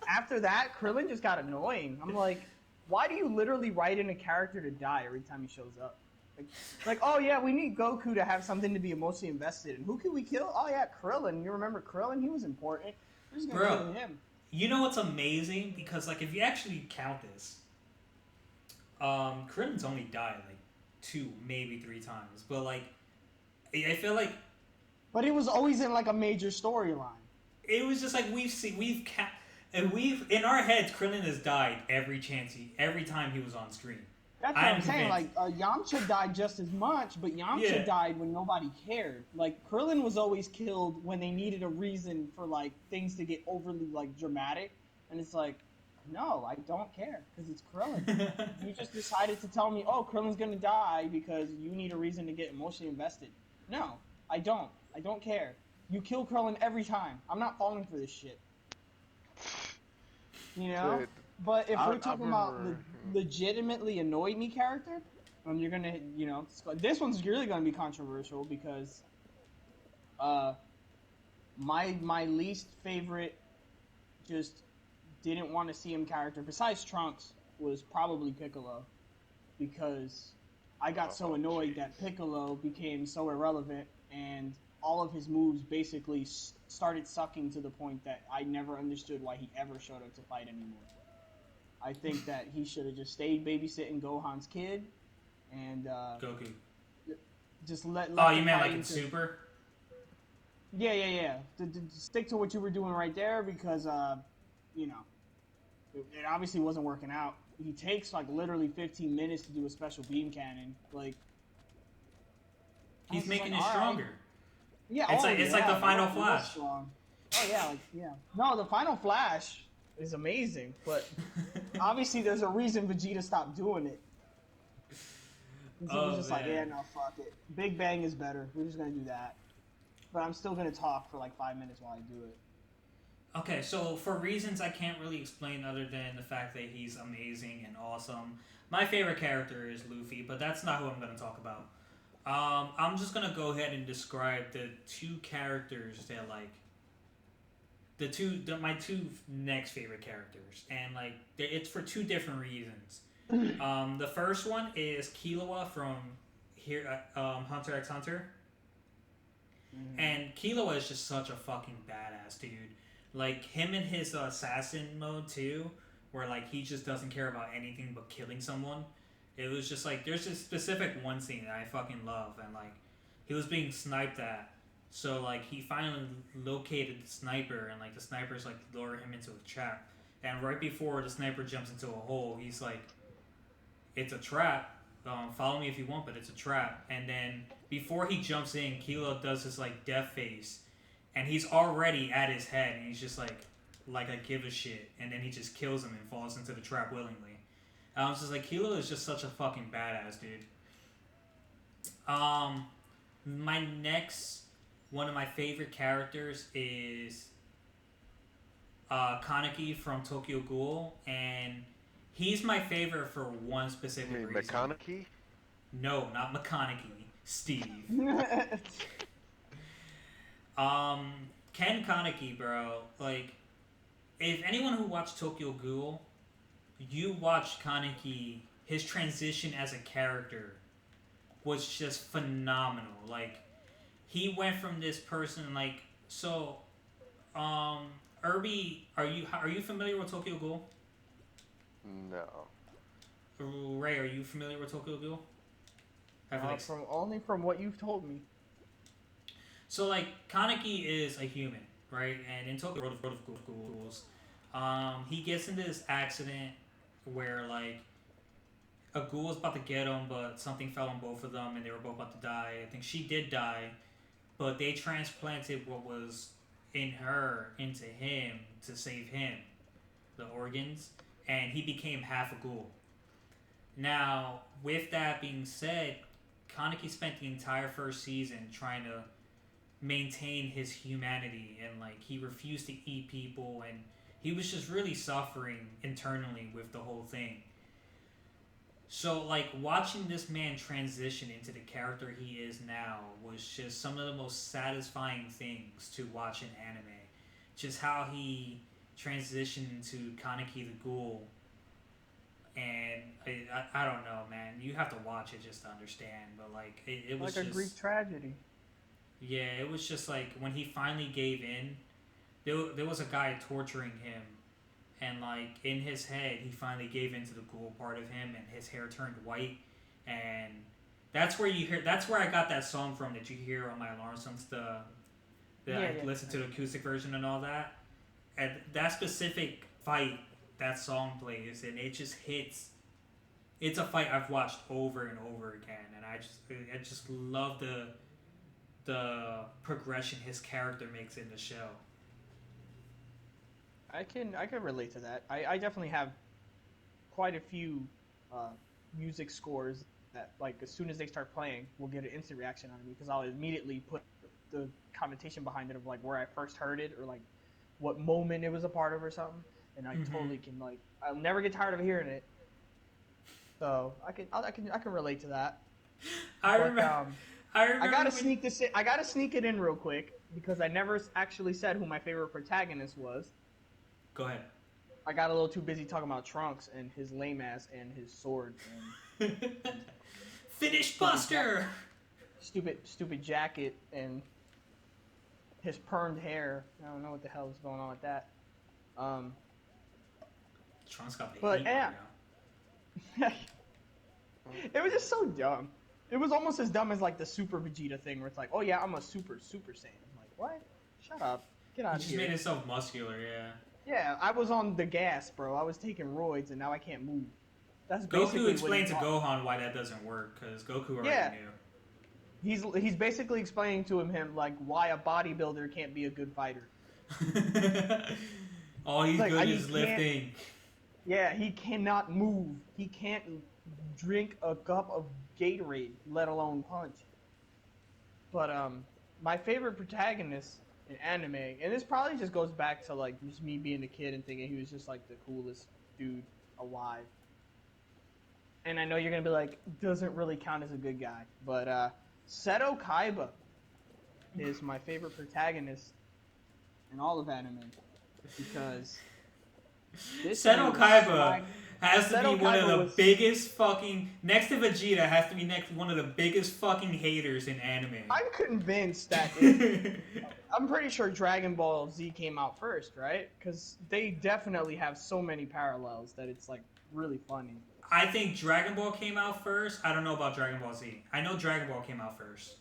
after that, Krillin just got annoying. I'm like, why do you literally write in a character to die every time he shows up? Oh yeah, we need Goku to have something to be emotionally invested in. Who can we kill? Oh yeah, Krillin. You remember Krillin? He was important. We're just gonna Bro, kill him. you know what's amazing? Because like if you actually count this, Krillin's only died like 2, maybe 3 times. But like, I feel like But it was always in like a major storyline. it was just like and we've in our heads, Krillin has died every time he was on screen. That's what I'm I'm saying. convinced. Like Yamcha died just as much, but Yamcha Yeah. died when nobody cared. Like Krillin was always killed when they needed a reason for like things to get overly like dramatic, and it's like, no, I don't care because it's Krillin. You just decided to tell me, oh, Krillin's gonna die because you need a reason to get emotionally invested. No, I don't. I don't care. You kill Krillin every time. I'm not falling for this shit. You know? Dude, But if we're I talking about the remember. legitimately annoyed me character, you're gonna, this one's really gonna be controversial because, uh, my least favorite, just didn't want to see him character besides Trunks was probably Piccolo, because I got so Oh, annoyed jeez. that Piccolo became so irrelevant and all of his moves basically started sucking to the point that I never understood why he ever showed up to fight anymore. I think that he should have just stayed babysitting Gohan's kid and Goku. just let Oh, the you meant like fighting in Super? yeah. Stick to what you were doing right there because you know it obviously wasn't working out. He takes like literally 15 minutes to do a special beam cannon. Like I He's was just making like, it all right. stronger. Yeah, It's like the final it was Flash. strong. Oh yeah, No, the final Flash is amazing, but obviously there's a reason Vegeta stopped doing it. He was Oh just like, yeah, man. no, fuck it. Big Bang is better. We're just gonna do that. But I'm still gonna talk for like 5 minutes while I do it. Okay, so for reasons I can't really explain other than the fact that he's amazing and awesome, my favorite character is Luffy, but that's not who I'm going to talk about. I'm just going to go ahead and describe the 2 characters that like my 2 next favorite characters, and like it's for 2 different reasons. The first one is Killua from here, Hunter x Hunter, Mm-hmm. and Killua is just such a fucking badass dude. Like him in his assassin mode too, where like he just doesn't care about anything but killing someone. It was just like there's this specific one scene that I fucking love, and like he was being sniped at, so like he finally located the sniper, and like the sniper's like lure him into a trap, and right before the sniper jumps into a hole, he's like, "It's a trap. Follow me if you want, but it's a trap." And then before he jumps in, Kilo does his like death face, and he's already at his head, and he's just like I give a shit, and then he just kills him and falls into the trap willingly. I was just like, Kilo is just such a fucking badass, dude. My next one of my favorite characters is Kaneki from Tokyo Ghoul, and he's my favorite for one You specific mean reason. McConaughey? No, not McConaughey. Steve. Ken Kaneki, bro. Like, if anyone who watched Tokyo Ghoul, you watched Kaneki, his transition as a character was just phenomenal. Like, he went from this person, like, so, Irby, are you familiar with Tokyo Ghoul? No. Ray, are you familiar with Tokyo Ghoul? Only from what you've told me. So like Kaneki is a human, right? And in Tokyo Road of Ghouls, he gets into this accident where like a ghoul was about to get him, but something fell on both of them, and they were both about to die. I think she did die, but they transplanted what was in her into him to save him, the organs, and he became half a ghoul. Now, with that being said, Kaneki spent the entire first season trying to maintain his humanity, and like he refused to eat people, and he was just really suffering internally with the whole thing. So like watching this man transition into the character he is now was just some of the most satisfying things to watch in anime. Just how he transitioned into Kaneki the Ghoul, and I don't know, man. You have to watch it just to understand. But like it was like a just Greek tragedy. yeah, it was just like when he finally gave in. There was a guy torturing him, and like in his head, he finally gave in to the ghoul part of him, and his hair turned white, and that's where you hear. That's where I got that song from that you hear on my alarm songs. I listen to the acoustic version and all that, and that specific fight, that song plays, and it just hits. It's a fight I've watched over and over again, and I just love the progression his character makes in the show. I can relate to that. I definitely have quite a few uh, music scores that like as soon as they start playing, will get an instant reaction out of me because I'll immediately put the commentation behind it of like where I first heard it or like what moment it was a part of or something, and I totally can like I'll never get tired of hearing it. So I can relate to that. I But remember. I remember. I gotta sneak this in. I gotta sneak it in real quick because I never actually said who my favorite protagonist was. Go ahead. I got a little too busy talking about Trunks and his lame ass and his sword and Finish Buster. stupid jacket and his permed hair. I don't know what the hell is going on with that. Trunks got the But heat yeah, right it was just so dumb. It was almost as dumb as like the Super Vegeta thing, where it's like, oh yeah, I'm a Super Saiyan. I'm like, what? Shut up. Get now. out He of just here. made himself muscular. Yeah. Yeah, I was on the gas, bro. I was taking roids, and now I can't move. That's basically Goku what explained he to taught. Gohan why that doesn't work because Goku already Yeah. knew. He's basically explaining to him like why a bodybuilder can't be a good fighter. All he's Like, good he is lifting. Yeah, he cannot move. He can't drink a cup of Gatorade, let alone punch. But my favorite protagonist in anime, and this probably just goes back to like just me being a kid and thinking he was just like the coolest dude alive. And I know you're gonna be like, doesn't really count as a good guy, but Seto Kaiba is my favorite protagonist in all of anime because this Seto dude Kaiba has to Seto be one of Kaiba the was- biggest fucking next to Vegeta has to be one of the biggest fucking haters in anime. I'm convinced that I'm pretty sure Dragon Ball Z came out first, right? Because they definitely have so many parallels that it's like really funny. I think Dragon Ball came out first. I don't know about Dragon Ball Z. I know Dragon Ball came out first.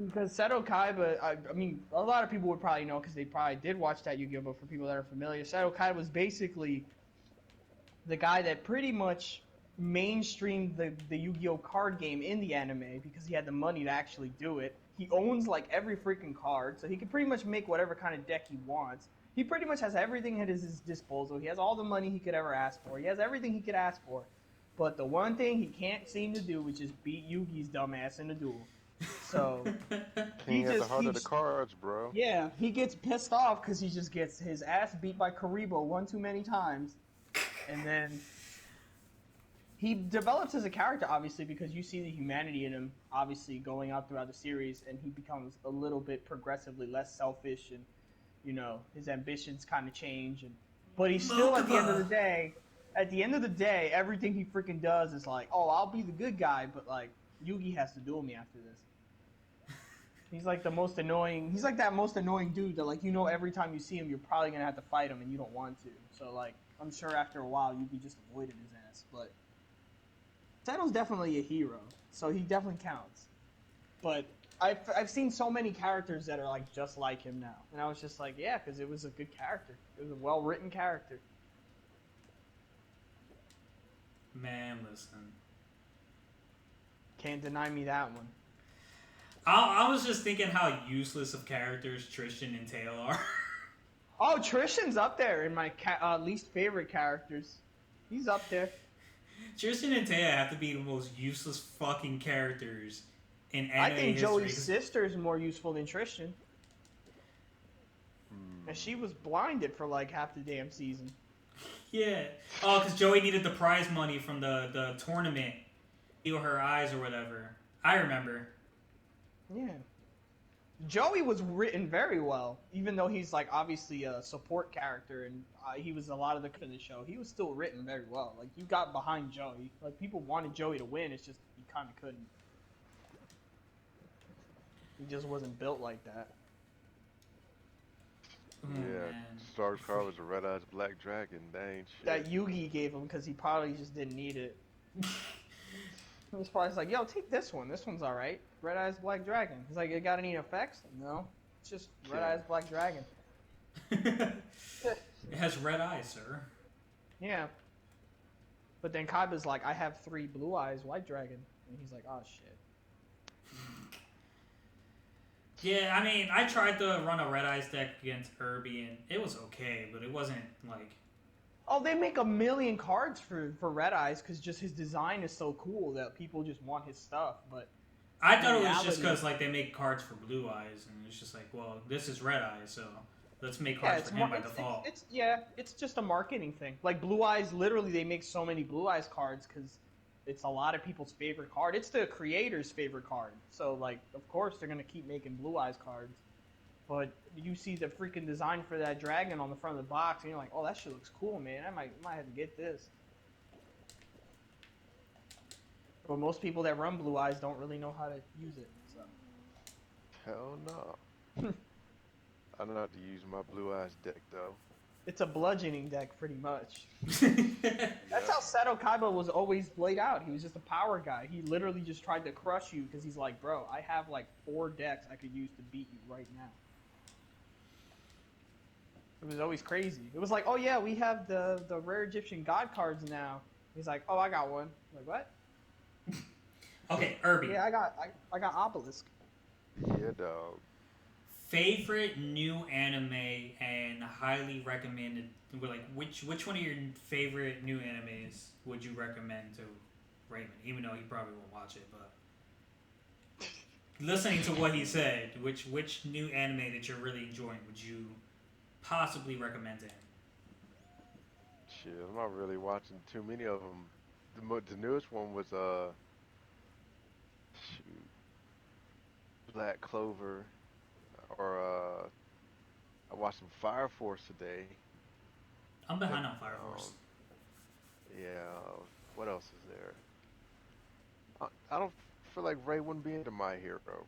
Because Seto Kaiba, I mean, a lot of people would probably know because they probably did watch that Yu-Gi-Oh! But for people that are familiar, Seto Kaiba was basically the guy that pretty much mainstreamed the Yu-Gi-Oh! Card game in the anime because he had the money to actually do it. He owns like every freaking card, so he can pretty much make whatever kind of deck he wants. He pretty much has everything at his disposal. He has all the money he could ever ask for. He has everything he could ask for. But the one thing he can't seem to do, which is beat Yugi's dumbass in a duel. So He has the heart of the cards, bro. yeah, he gets pissed off because he just gets his ass beat by Karibo one too many times, and then he develops as a character obviously because you see the humanity in him obviously going out throughout the series, and he becomes a little bit progressively less selfish, and you know his ambitions kind of change, and but he's still at the end of the day. At the end of the day, everything he freaking does is like, oh, I'll be the good guy, but like Yugi has to duel me after this. He's like the most annoying. He's like that most annoying dude that like every time you see him, you're probably gonna have to fight him, and you don't want to. So like, I'm sure after a while, Yugi just avoided his ass. But Seto's definitely a hero, so he definitely counts. But I've seen so many characters that are like just like him now, and I was just like, yeah, because it was a good character. It was a well written character. Man, listen. Can't deny me that one. I was just thinking how useless of characters Tristan and Tail are. Oh, Tristan's up there in my least favorite characters. He's up there. Tristan and Tail have to be the most useless fucking characters in I anime think history. Joey's sister is more useful than Tristan. And she was blinded for like half the damn season. Yeah. Oh, because Joey needed the prize money from the tournament. Heal her eyes or whatever. I remember. Yeah. Joey was written very well, even though he's like obviously a support character and he was a lot of the in the show. He was still written very well. Like you got behind Joey. Like people wanted Joey to win. It's just he kind of couldn't. He just wasn't built like that. Oh, Yeah, man. Star's car was a red-eyed black dragon. That ain't shit. That Yugi gave him because he probably just didn't need it. He was probably like, "Yo, take this one. This one's all right. Red Eyes Black Dragon." He's like, "It got any effects?" No, it's just Red Eyes Black Dragon. It has red eyes, sir. Yeah. But then Kaiba's like, "I have 3 blue eyes White Dragon," and he's like, "Oh shit." Yeah, I mean, I tried to run a red eyes deck against Irby, and it was okay, but it wasn't like. Oh, they make a million cards for Red Eyes because just his design is so cool that people just want his stuff. But I thought it was just because like they make cards for blue eyes, and it's just like, well, this is red eyes, so let's make cards for him by default. It's just a marketing thing. Like Blue Eyes, literally, they make so many Blue Eyes cards because it's a lot of people's favorite card. It's the creator's favorite card. So like, of course, they're gonna keep making Blue Eyes cards. But you see the freaking design for that dragon on the front of the box, and you're like, "Oh, that shit looks cool, man. I might have to get this." But most people that run Blue Eyes don't really know how to use it. So. Hell no. I know how to use my blue eyes deck though. It's a bludgeoning deck, pretty much. That's how Seto Kaiba was always played out. He was just a power guy. He literally just tried to crush you because he's like, "Bro, I have like 4 decks I could use to beat you right now." It was always crazy. It was like, "Oh yeah, we have the rare Egyptian god cards now." He's like, "Oh, I got one." I'm like, what? Okay, Irby. Yeah, I got Obelisk. Yeah, dog. Favorite new anime and highly recommended. Like, which one of your favorite new animes would you recommend to Raymond? Even though he probably won't watch it, but listening to what he said, which new anime that you're really enjoying would you possibly recommend to him? Shit, I'm not really watching too many of them. The newest one was shoot, Black Clover, or I watched some Fire Force today. I'm behind on Fire Force. Yeah, what else is there? I don't feel like Ray wouldn't be into My Hero.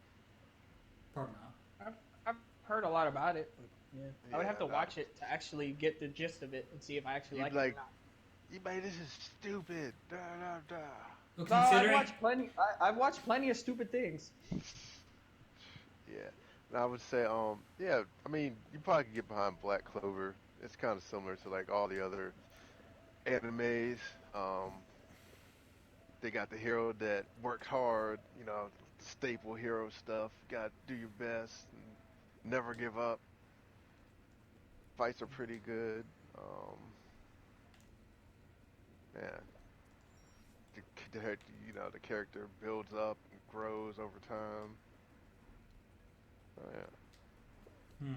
Probably not. I've heard a lot about it, but yeah. I would have to Yeah, watch it to actually get the gist of it and see if I actually You'd like be it like, or not. You made this is stupid. Da da da. Well, No, I've considering watched plenty. I've watched plenty of stupid things. Yeah. And I would say, yeah, I mean, you probably could get behind Black Clover. It's kind of similar to like all the other animes. Um, they got the hero that works hard, staple hero stuff. Got to do your best, and never give up. Fights are pretty good. Yeah, the character builds up and grows over time. Oh, yeah.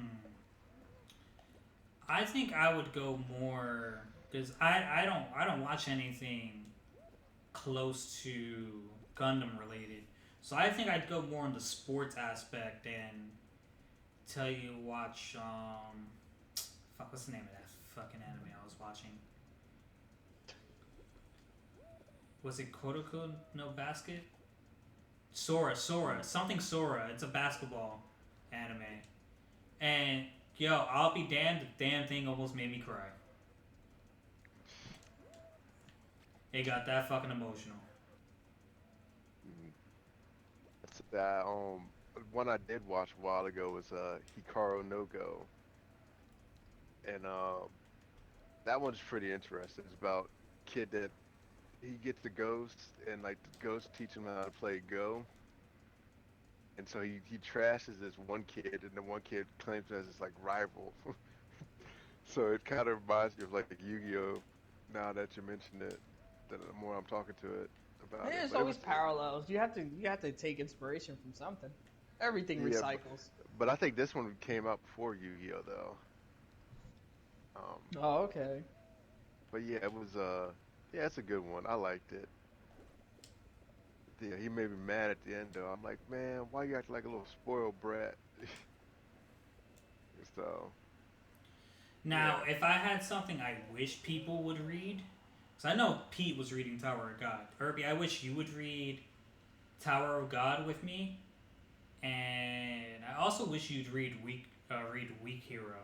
I think I would go more because I don't watch anything close to Gundam related. So I think I'd go more on the sports aspect and tell you to watch fuck, what's the name of that fucking anime I was watching? Was it Kuroko no Basket? Sora, something Sora. It's a basketball anime. And yo, I'll be damned, the damn thing almost made me cry. It got that fucking emotional. That's that. One I did watch a while ago was Hikaru no Go, and that one's pretty interesting. It's about a kid that he gets the ghost, and like the ghost teach him how to play Go, and so he trashes this one kid, and the one kid claims him as his like rival. So it kind of reminds me of like Yu-Gi-Oh. Now that you mention it, the more I'm talking to it about it, There's but it always was parallels. You have to take inspiration from something. Everything yeah, recycles. but I think this one came out before Yu-Gi-Oh though. Um, Oh, okay. but yeah, it was yeah, it's a good one. I liked it. Yeah, he made me mad at the end though. I'm like, man, why you act like a little spoiled brat? So Now, yeah, if I had something I wish people would read, because I know Pete was reading Tower of God. Herbie, I wish you would read Tower of God with me, and I also wish you'd read Weak Hero.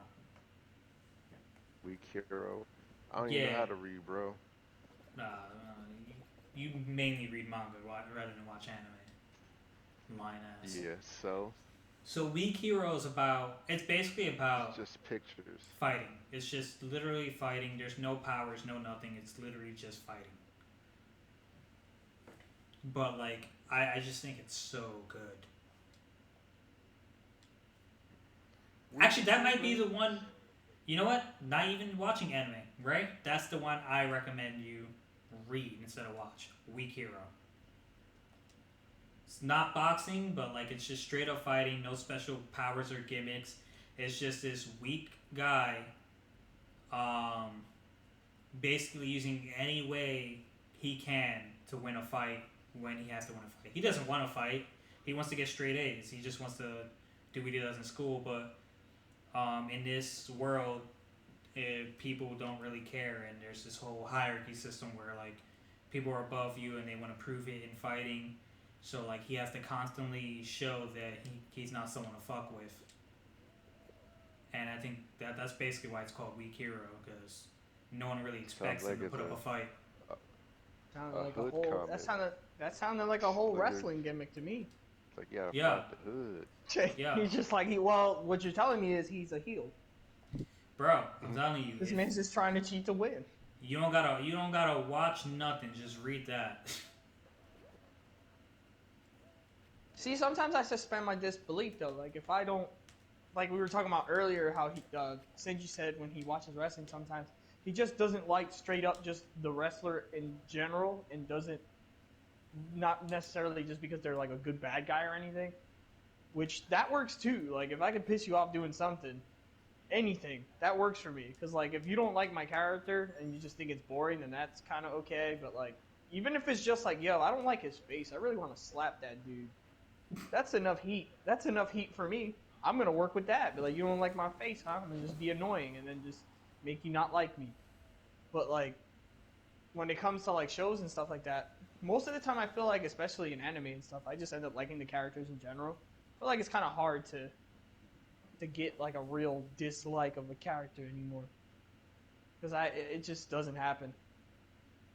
weak hero. I don't even know Yeah, how to read, bro. you mainly read manga rather than watch anime. Line ass. Yeah, so So Weak Hero is about. It's basically it's about just pictures. fighting. It's just literally fighting. There's no powers, no nothing. It's literally just fighting. But like, I just think it's so good. Weak Actually, that might be hero. the one. You know what? Not even watching anime, right? That's the one I recommend you read instead of watch. Weak Hero. It's not boxing, but like it's just straight up fighting, no special powers or gimmicks. It's just this weak guy, um, basically using any way he can to win a fight when he has to win a fight. He doesn't want to fight. He wants to get straight A's. He just wants to do what he does in school. But in this world, people don't really care, and there's this whole hierarchy system where like people are above you and they want to prove it in fighting. So like he has to constantly show that he's not someone to fuck with. And I think that's basically why it's called Weak Hero, because no one really Sounds expects him like to it's put up a fight. Sounded a like a hood whole. That comic. sounded. That sounded like a whole Like there's, wrestling gimmick to me. it's like you gotta Yeah, fight the hood. yeah, He's just like he. Well, what you're telling me is he's a heel. bro. I'm telling you, This man's just trying to cheat to win. you don't gotta watch nothing. Just read that. See, sometimes I suspend my disbelief though. Like if I don't, like we were talking about earlier, how Senji said when he watches wrestling, sometimes he just doesn't like straight up just the wrestler in general, and doesn't not necessarily just because they're like a good bad guy or anything. Which that works too. Like if I can piss you off doing something, anything that works for me. Because like if you don't like my character and you just think it's boring, then that's kind of okay. But like even if it's just like, yo, I don't like his face. I really want to slap that dude. That's enough heat. That's enough heat for me. I'm gonna work with that. But like, you don't like my face, huh? I'm gonna just be annoying and then just make you not like me. But like, when it comes to like shows and stuff like that, most of the time I feel like, especially in anime and stuff, I just end up liking the characters in general. I feel like it's kind of hard to get like a real dislike of a character anymore, because it just doesn't happen.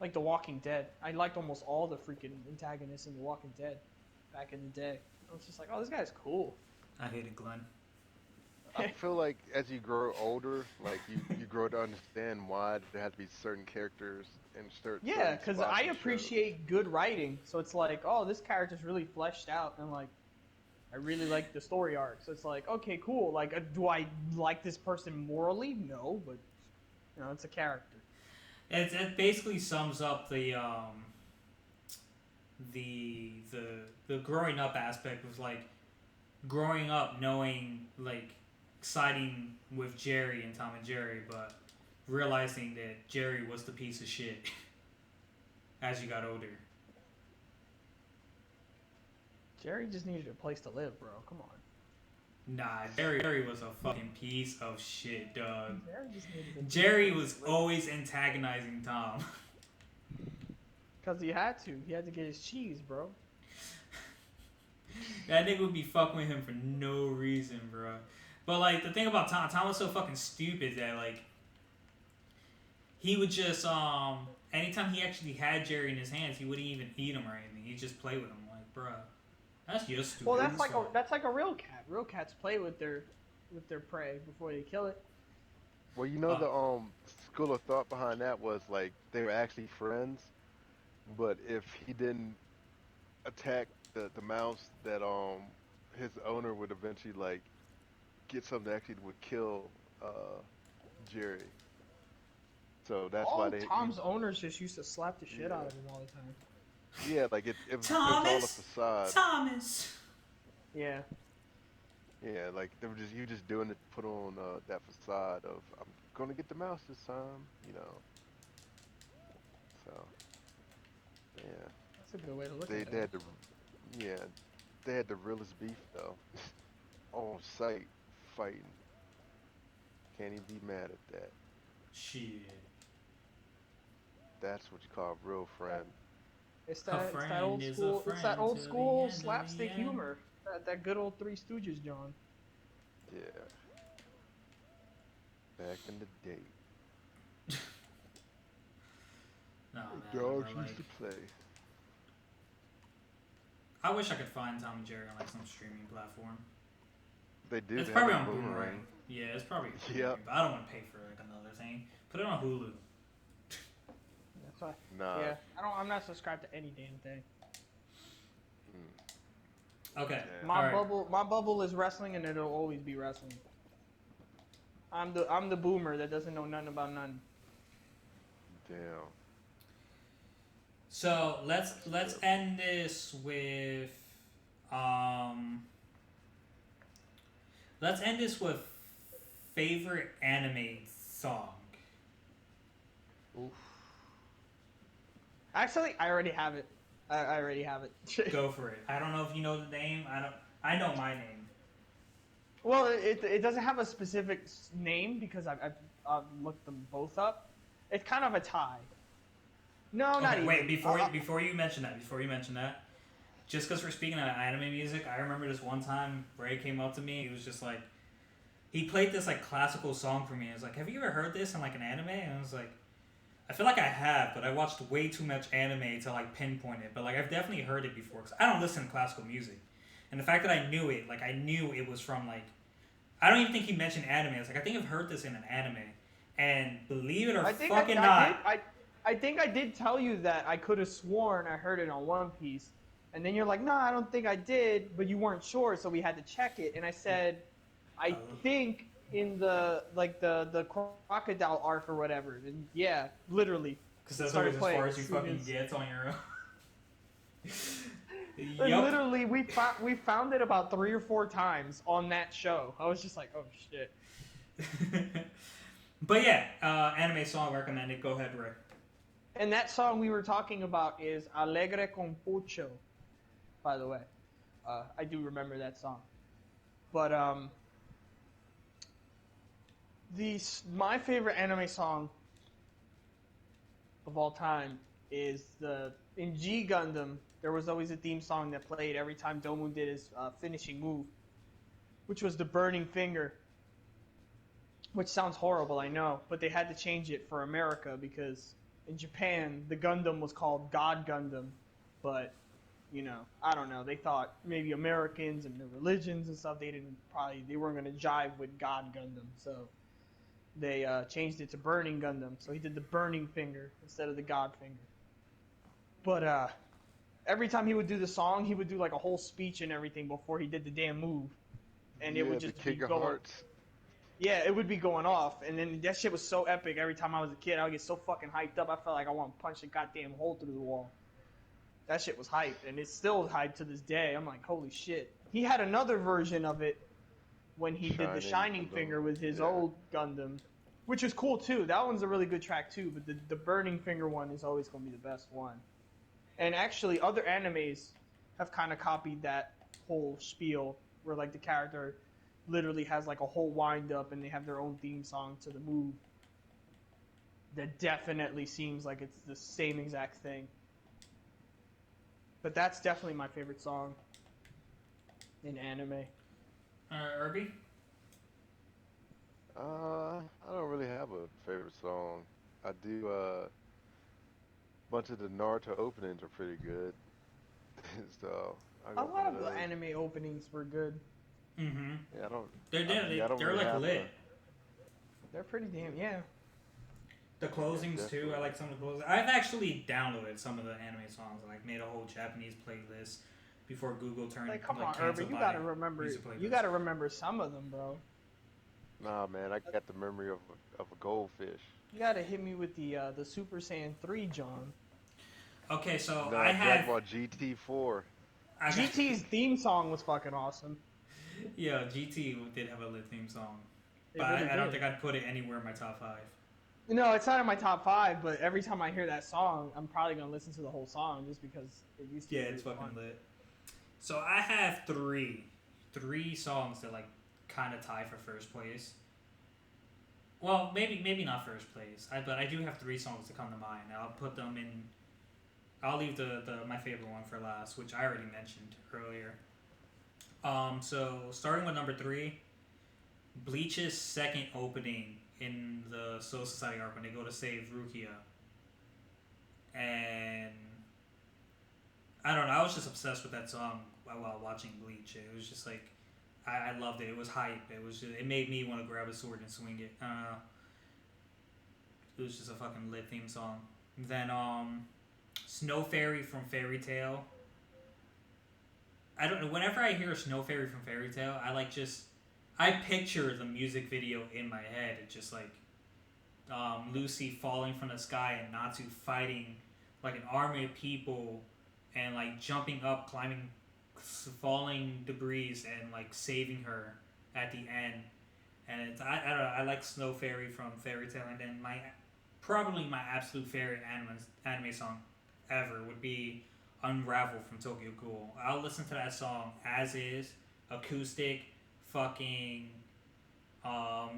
Like The Walking Dead, I liked almost all the freaking antagonists in The Walking Dead back in the day. I was just like, oh, this guy's cool. I hated Glenn. I feel like as you grow older, like you grow to understand why there has to be certain characters in Yeah, certain because spots I and shows. appreciate good writing. So it's like, oh, this character's really fleshed out, and like, I really like the story arc. So it's like, okay, cool. Like, do I like this person morally? No, but it's a character. It basically sums up the growing up aspect of like growing up knowing like siding with Jerry and Tom and Jerry, but realizing that Jerry was the piece of shit as you got older. Jerry just needed a place to live, bro. Come on. Nah, Jerry was a fucking piece of shit, dog. Jerry just needed a Jerry place was to live. always antagonizing Tom. Because he had to. He had to get his cheese, bro. That nigga would be fucking with him for no reason, bro. But like the thing about Tom was so fucking stupid that like he would just anytime he actually had Jerry in his hands, he wouldn't even eat him or anything. He'd just play with him, like, bro. That's just stupid. Well, that's like a real cat. Real cats play with their prey before they kill it. Well, you know Uh, the school of thought behind that was like they were actually friends, But if he didn't attack the mouse, that his owner would eventually like get something that actually would kill Jerry. So that's why All they Tom's owners just used to slap the shit out yeah of him all the time. yeah like it was all a Thomas, facade. Thomas. Yeah. Yeah, like they were just you just doing it to put on that facade of I'm gonna get the mouse this time, you know. So yeah, That's a good way to look they at they it. had the yeah they had the realest beef though on site fighting. Can't even be mad at that. Shit. That's what you call a real friend. A It's that friend old is a school. It's that friend old till the school end of the slapstick end. humor. That good old Three Stooges, John. Yeah, back in the day, No man, dogs but used like, to play. I wish I could find Tom and Jerry on like some streaming platform. They do. It's They have it probably on on Boomerang. Boomerang. Yeah, it's probably Yep. Boomerang, but I don't want to pay for like another thing. Put it on Hulu. That's why. Nah. Yeah, I don't. I'm not subscribed to any damn thing. Mm, Okay. yeah. My All right. bubble. My bubble is wrestling, and it'll always be wrestling. I'm the boomer that doesn't know nothing about nothing. Damn. So That's let's true. end this with um let's end this with favorite anime song. Oof. Actually, I already have it. I already have it. Go for it. I don't know if you know the name. I know my name. Well, it doesn't have a specific name because I've looked them both up. It's kind of a tie. No, not Okay, even. wait, before you mention that, just because we're speaking of anime music, I remember this one time Ray came up to me. He was just like, he played this like classical song for me. I was like, "Have you ever heard this in like an anime?" And I was like, "I feel like I have, but I watched way too much anime to like pinpoint it. But like I've definitely heard it before because I don't listen to classical music, and the fact that I knew it, like I knew it was from like I don't even think he mentioned anime. I was like, I think I've heard this in an anime, and believe it or I think fucking I not, did. I think I did tell you that I could have sworn I heard it on One Piece, and then you're like, no, I don't think I did, but you weren't sure, so we had to check it. And I said, I think in the the crocodile arc or whatever. And yeah, literally, because it that's started always as playing far as you soon fucking as- get on your own. And Yup. literally, we found it about 3 or 4 times on that show. I was just like, oh shit. But yeah, anime song recommended. Go ahead, Ray. And that song we were talking about is Alegre con Pucho, by the way. I do remember that song. But my favorite anime song of all time is in G Gundam. There was always a theme song that played every time Domu did his finishing move, which was the Burning Finger. Which sounds horrible, I know, but they had to change it for America because in Japan the Gundam was called God Gundam, but I don't know. They thought maybe Americans and their religions and stuff they weren't going to jive with God Gundam, so they changed it to Burning Gundam. So he did the Burning Finger instead of the God Finger. But every time he would do the song, he would do like a whole speech and everything before he did the damn move, and it Yeah, would the just be King of going. Hearts. Yeah, it would be going off, and then that shit was so epic. Every time I was a kid, I would get so fucking hyped up. I felt like I want to punch a goddamn hole through the wall. That shit was hype, and it's still hype to this day. I'm like, holy shit. He had another version of it when he did the Shining Gundam. Finger with his Yeah. old Gundam, which was cool too. That one's a really good track too, but the Burning Finger one is always going to be the best one. And actually, other animes have kind of copied that whole spiel where like the character literally has like a whole wind up and they have their own theme song to the move that definitely seems like it's the same exact thing. But that's definitely my favorite song in anime. Irby. I don't really have a favorite song. I do. Bunch of the Naruto openings are pretty good. So I A go lot for of the those. anime openings were good. Mm-hmm. Yeah, I don't. They're I, yeah, I don't they're really like have lit. a. They're pretty damn, yeah. The Yeah, closings too. I definitely. like some of the closings. I've actually downloaded some of the anime songs. I like made a whole Japanese playlist before Google turned Like, come on, Urban, canceled my music you playlist. gotta remember some of them, bro. Nah, man, I got the memory of a goldfish. You gotta hit me with the Super Saiyan 3, John. Okay, so I Nah, Dragon have Ball GT4. I got GT's theme song was fucking awesome. yeah GT did have a lit theme song, but It really I don't think did. I'd put it anywhere in my top five. No, it's not in my top five, but every time I hear that song, I'm probably gonna listen to the whole song just because it used to Yeah, be it's really fucking fun. lit. So I have three songs that like kind of tie for first place. Well, maybe not first place. But I do have three songs that come to mind. I'll put them in. I'll leave the my favorite one for last, which I already mentioned earlier. So starting with number three, Bleach's second opening in the Soul Society arc when they go to save Rukia, and I don't know. I was just obsessed with that song while watching Bleach. It was just like I loved it. It was hype. It made me want to grab a sword and swing it. It was just a fucking lit theme song. Then Snow Fairy from Fairy Tale. I don't know. Whenever I hear Snow Fairy from Fairy Tale, I picture the music video in my head. It's just like Lucy falling from the sky and Natsu fighting like an army of people and like jumping up, climbing, falling debris and like saving her at the end. And I don't know. I like Snow Fairy from Fairy Tale, and then probably my absolute favorite anime song ever would be Unravel from Tokyo Ghoul. I'll listen to that song as is, acoustic, fucking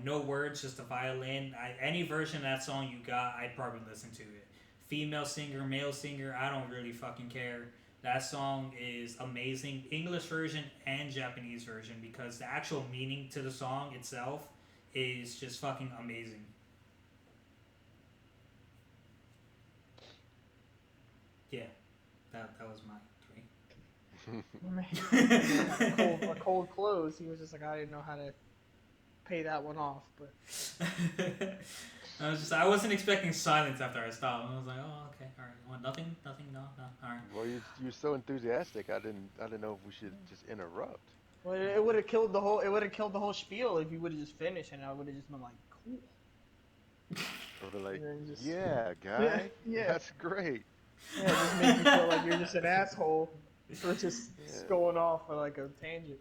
no words, just a violin. Any version of that song you got, I'd probably listen to it. Female singer, male singer, I don't really fucking care. That song is amazing, English version and Japanese version, because the actual meaning to the song itself is just fucking amazing. Yeah, that was my Man, three. had a cold close. He was just like, I didn't know how to pay that one off. But I wasn't expecting silence after I stopped. I was like, oh okay, all right, well, nothing, no, all right. Well, you're so enthusiastic. I didn't know if we should just interrupt. well, it would have killed the whole. It would have killed the whole spiel if you would have just finished, and I would have just been like, cool. Or they're like, And then just yeah, yeah, guy, yeah, that's great. yeah. Just make you feel like you're just an asshole for just Yeah. going off on like a tangent.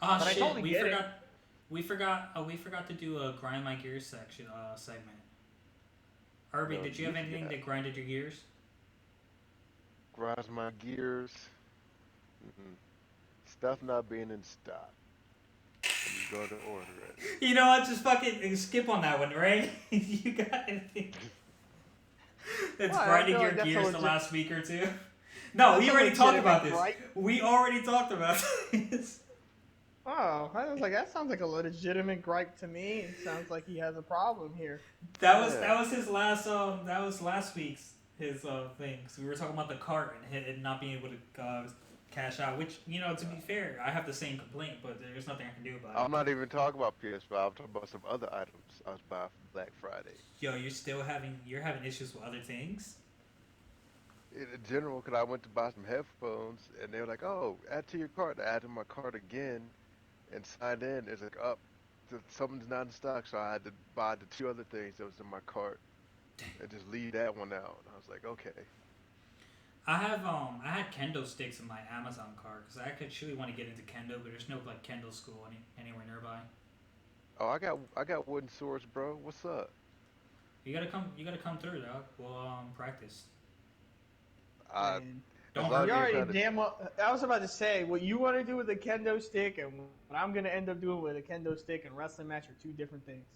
Oh But I shit, totally get it. we forgot to do a grind my gears segment. Irby, No, did you you have anything forgot. that grinded your gears? Grinds my gears. Mm-mm. Stuff not being in stock. When you go to order it. You know what? Just fucking skip on that one, right? You got anything that's Well, I grinding feel your like that's a gears the legit. last week or two? No, That's we a already talked legitimate about this. gripe. We already talked about this. Oh, I was like, that sounds like a legitimate gripe to me. It sounds like he has a problem here. Yeah. That was his last that was last week's his thing. So we were talking about the cart and it not being able to cash out. Which to be fair, I have the same complaint, but there's nothing I can do about it. I'm not even talking about PS5. I'm talking about some other items I was buying for Black Friday. Yo, you're having issues with other things. In general, because I went to buy some headphones and they were like, "Oh, add to your cart." I added my cart again and signed in. It's like, "Up, something's not in stock," so I had to buy the two other things that was in my cart and just leave that one out. And I was like, "Okay." I had kendo sticks in my Amazon cart because I actually want to get into kendo, but there's no like kendo school anywhere nearby. Oh, I got wooden swords, bro. What's up? You gotta come through, dog. We'll practice. I Man, as Don't long you as you hurt. ain't already trying to. damn well. I was about to say what you want to do with a kendo stick and what I'm gonna end up doing with a kendo stick and wrestling match are two different things.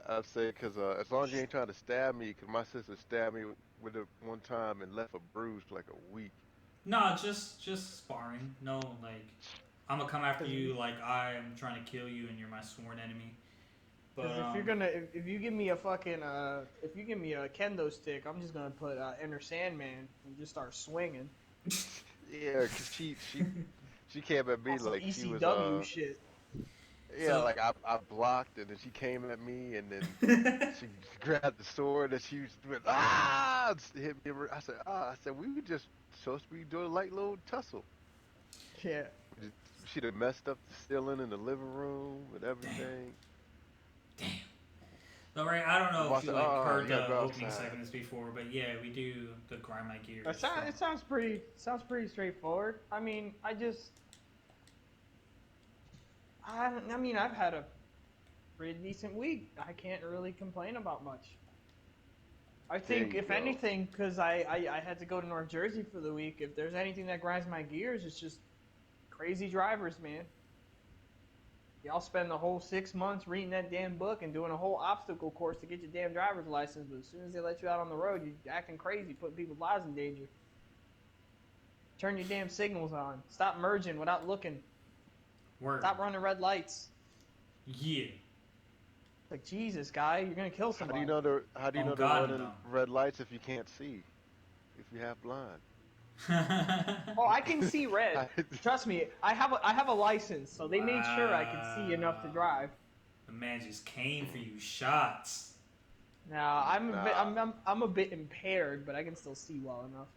I'd say because as long as you ain't trying to stab me, because my sister stabbed me with it one time and left a bruise for like a week. No, just sparring. No, like I'm gonna come after Because you like I am trying to kill you and you're my sworn enemy. But if you're gonna if you give me a fucking if you give me a kendo stick, I'm just gonna put Enter Sandman and just start swinging Yeah, because she came at me on some like she was ECW shit. Yeah, So like I blocked, and then she came at me, and then she grabbed the sword, and she went hit me. I said I said we were just supposed to be doing a light little tussle. Yeah. She'd have messed up the ceiling in the living room and damn, everything. damn. So right, I don't My know if boss you said, like "Oh, heard you gotta the go opening outside." segments before, but yeah, we do the grind my gears. It sounds pretty straightforward. I mean, I mean, I've had a pretty decent week. I can't really complain about much. I There think, you if go. anything, because I had to go to North Jersey for the week, if there's anything that grinds my gears, it's just crazy drivers, man. Y'all spend the whole 6 months reading that damn book and doing a whole obstacle course to get your damn driver's license, but as soon as they let you out on the road, you're acting crazy, putting people's lives in danger. Turn your damn signals on. Stop merging without looking. Word. Stop running red lights. Yeah. Like, Jesus, guy, you're gonna kill somebody. How do you On know they're God, running red lights if you can't see? If you have blind? no. Oh, I can see red. I, Trust me, I have a license, so they made sure I could see enough to Wow. drive. The man just came for you shots. Now nah. I'm a bit impaired, but I can still see well enough.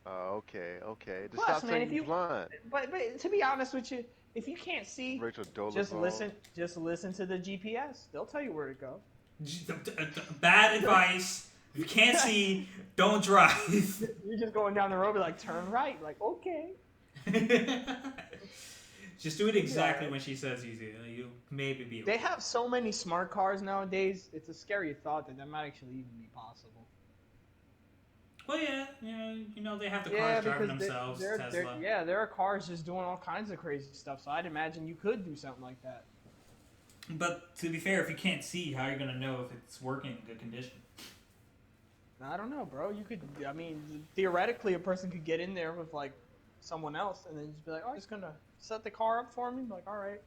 Okay, okay. Just Plus, stop man, saying if you you blind. but to be honest with you, if you can't see, Rachel Dolezal. just listen to the GPS. They'll tell you where to go. Bad advice. If you can't see, don't drive. You're just going down the road, be like, turn right. Like, okay. Just do it You'll be all exactly right. when she says you do. You maybe be They okay. have so many smart cars nowadays. It's a scary thought that might actually even be possible. Well, yeah, they have the Yeah, cars driving because themselves. Tesla. there are cars just doing all kinds of crazy stuff. So I'd imagine you could do something like that. But to be fair, if you can't see, how are you gonna know if it's working in good condition? I don't know, bro. You could, I mean, theoretically, a person could get in there with like someone else and then just be like, "Oh, just gonna set the car up for me." Like, all right.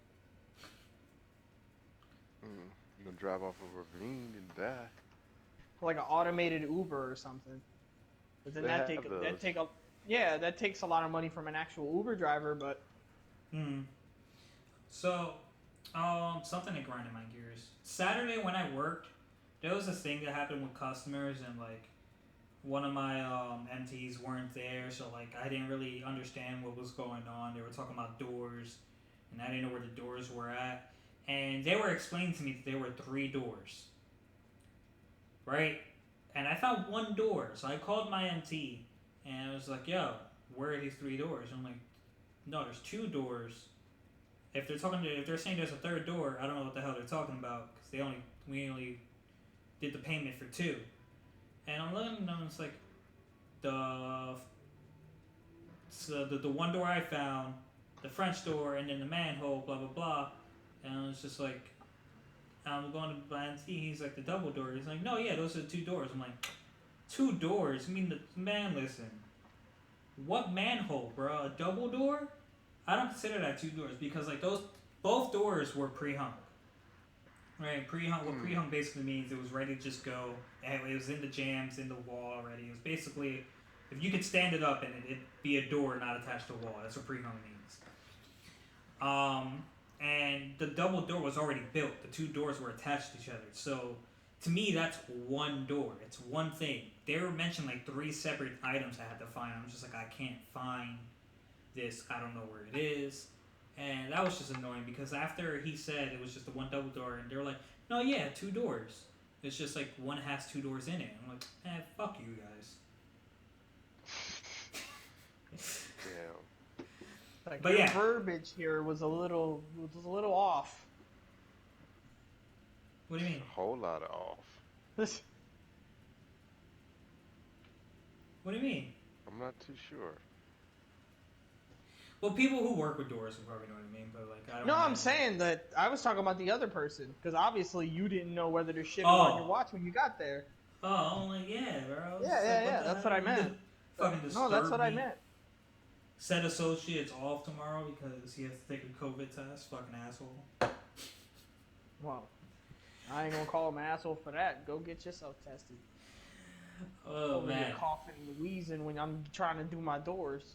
You're gonna drive off a ravine and die. Like an automated Uber or something. But then They have those. that takes a lot of money from an actual Uber driver. But Hmm. So, something that grinded my gears. Saturday when I worked, there was this thing that happened with customers, and like one of my MTs weren't there, so like I didn't really understand what was going on. They were talking about doors, and I didn't know where the doors were at, and they were explaining to me that there were 3 doors, right? And I found one door, so I called my MT, and I was like, "Yo, where are these 3 doors?" And I'm like, "No, there's 2 doors. If they're saying there's a third door, I don't know what the hell they're talking about because we only did the payment for 2." And I'm letting them know it's like the the one door I found, the French door, and then the manhole, blah blah blah. And I was just like, I'm going to buy and see. He's like the double door. He's like, no, yeah, those are the 2 doors. I'm like, 2 doors? I mean, man, listen, what manhole, bro? A double door? I don't consider that 2 doors because like those both doors were pre-hung. Right, pre-hung. What Hmm. pre-hung basically means it was ready to just go. And it was in the jams, in the wall already. It was basically, if you could stand it up and it'd be a door not attached to a wall. That's what pre-hung means. And the double door was already built. The 2 doors were attached to each other. So to me, that's one door. It's one thing. They were mentioning like 3 separate items I had to find. I'm just like, I can't find this. I don't know where it is. And that was just annoying because after he said it was just the one double door, and they were like, no, yeah, 2 doors. It's just like one has 2 doors in it. I'm like, fuck you guys. Damn. like, But your yeah, verbiage here was a little off. what do you mean? A whole lot of off. This What do you mean? I'm not too sure. Well, people who work with doors will probably know what I mean, but like I don't. No, I'm Imagine. saying that I was talking about the other person because obviously you didn't know whether to shit on your Oh, watch when you got there. I'm like, yeah, bro. It's Yeah, like, yeah, yeah. the That's hell? what I You meant. fucking No, that's disturb what I me. meant. Said associate's off tomorrow because he has to take a COVID test. Fucking asshole. Well, I ain't gonna call him an asshole for that. Go get yourself tested. Oh Over here man. coughing and wheezing when I'm trying to do my doors.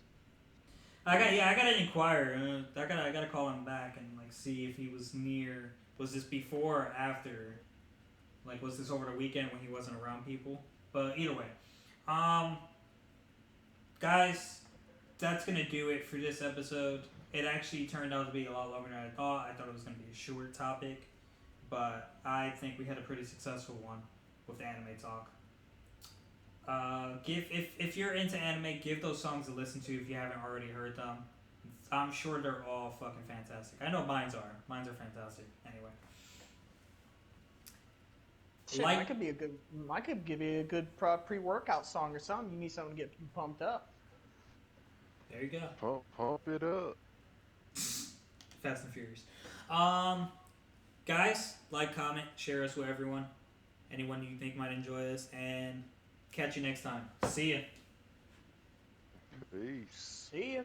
I gotta inquire. I gotta call him back and like see if he was near. Was this before or after? Like, was this over the weekend when he wasn't around people? But either way, um, guys, that's gonna do it for this episode. It actually turned out to be a lot longer than I thought. I thought it was gonna be a short topic, but I think we had a pretty successful one with anime talk. Give if you're into anime, give those songs a listen to if you haven't already heard them. I'm sure they're all fucking fantastic. I know mine's are. Mine's are fantastic. Anyway, Shit, like that could be a good. I could give you a good pre-workout song or something. You need something to get you pumped up. there you go. Pump it up. Fast and Furious. Um, guys, like, comment, share us with everyone, anyone you think might enjoy this, and catch you next time. See ya. Peace. See ya.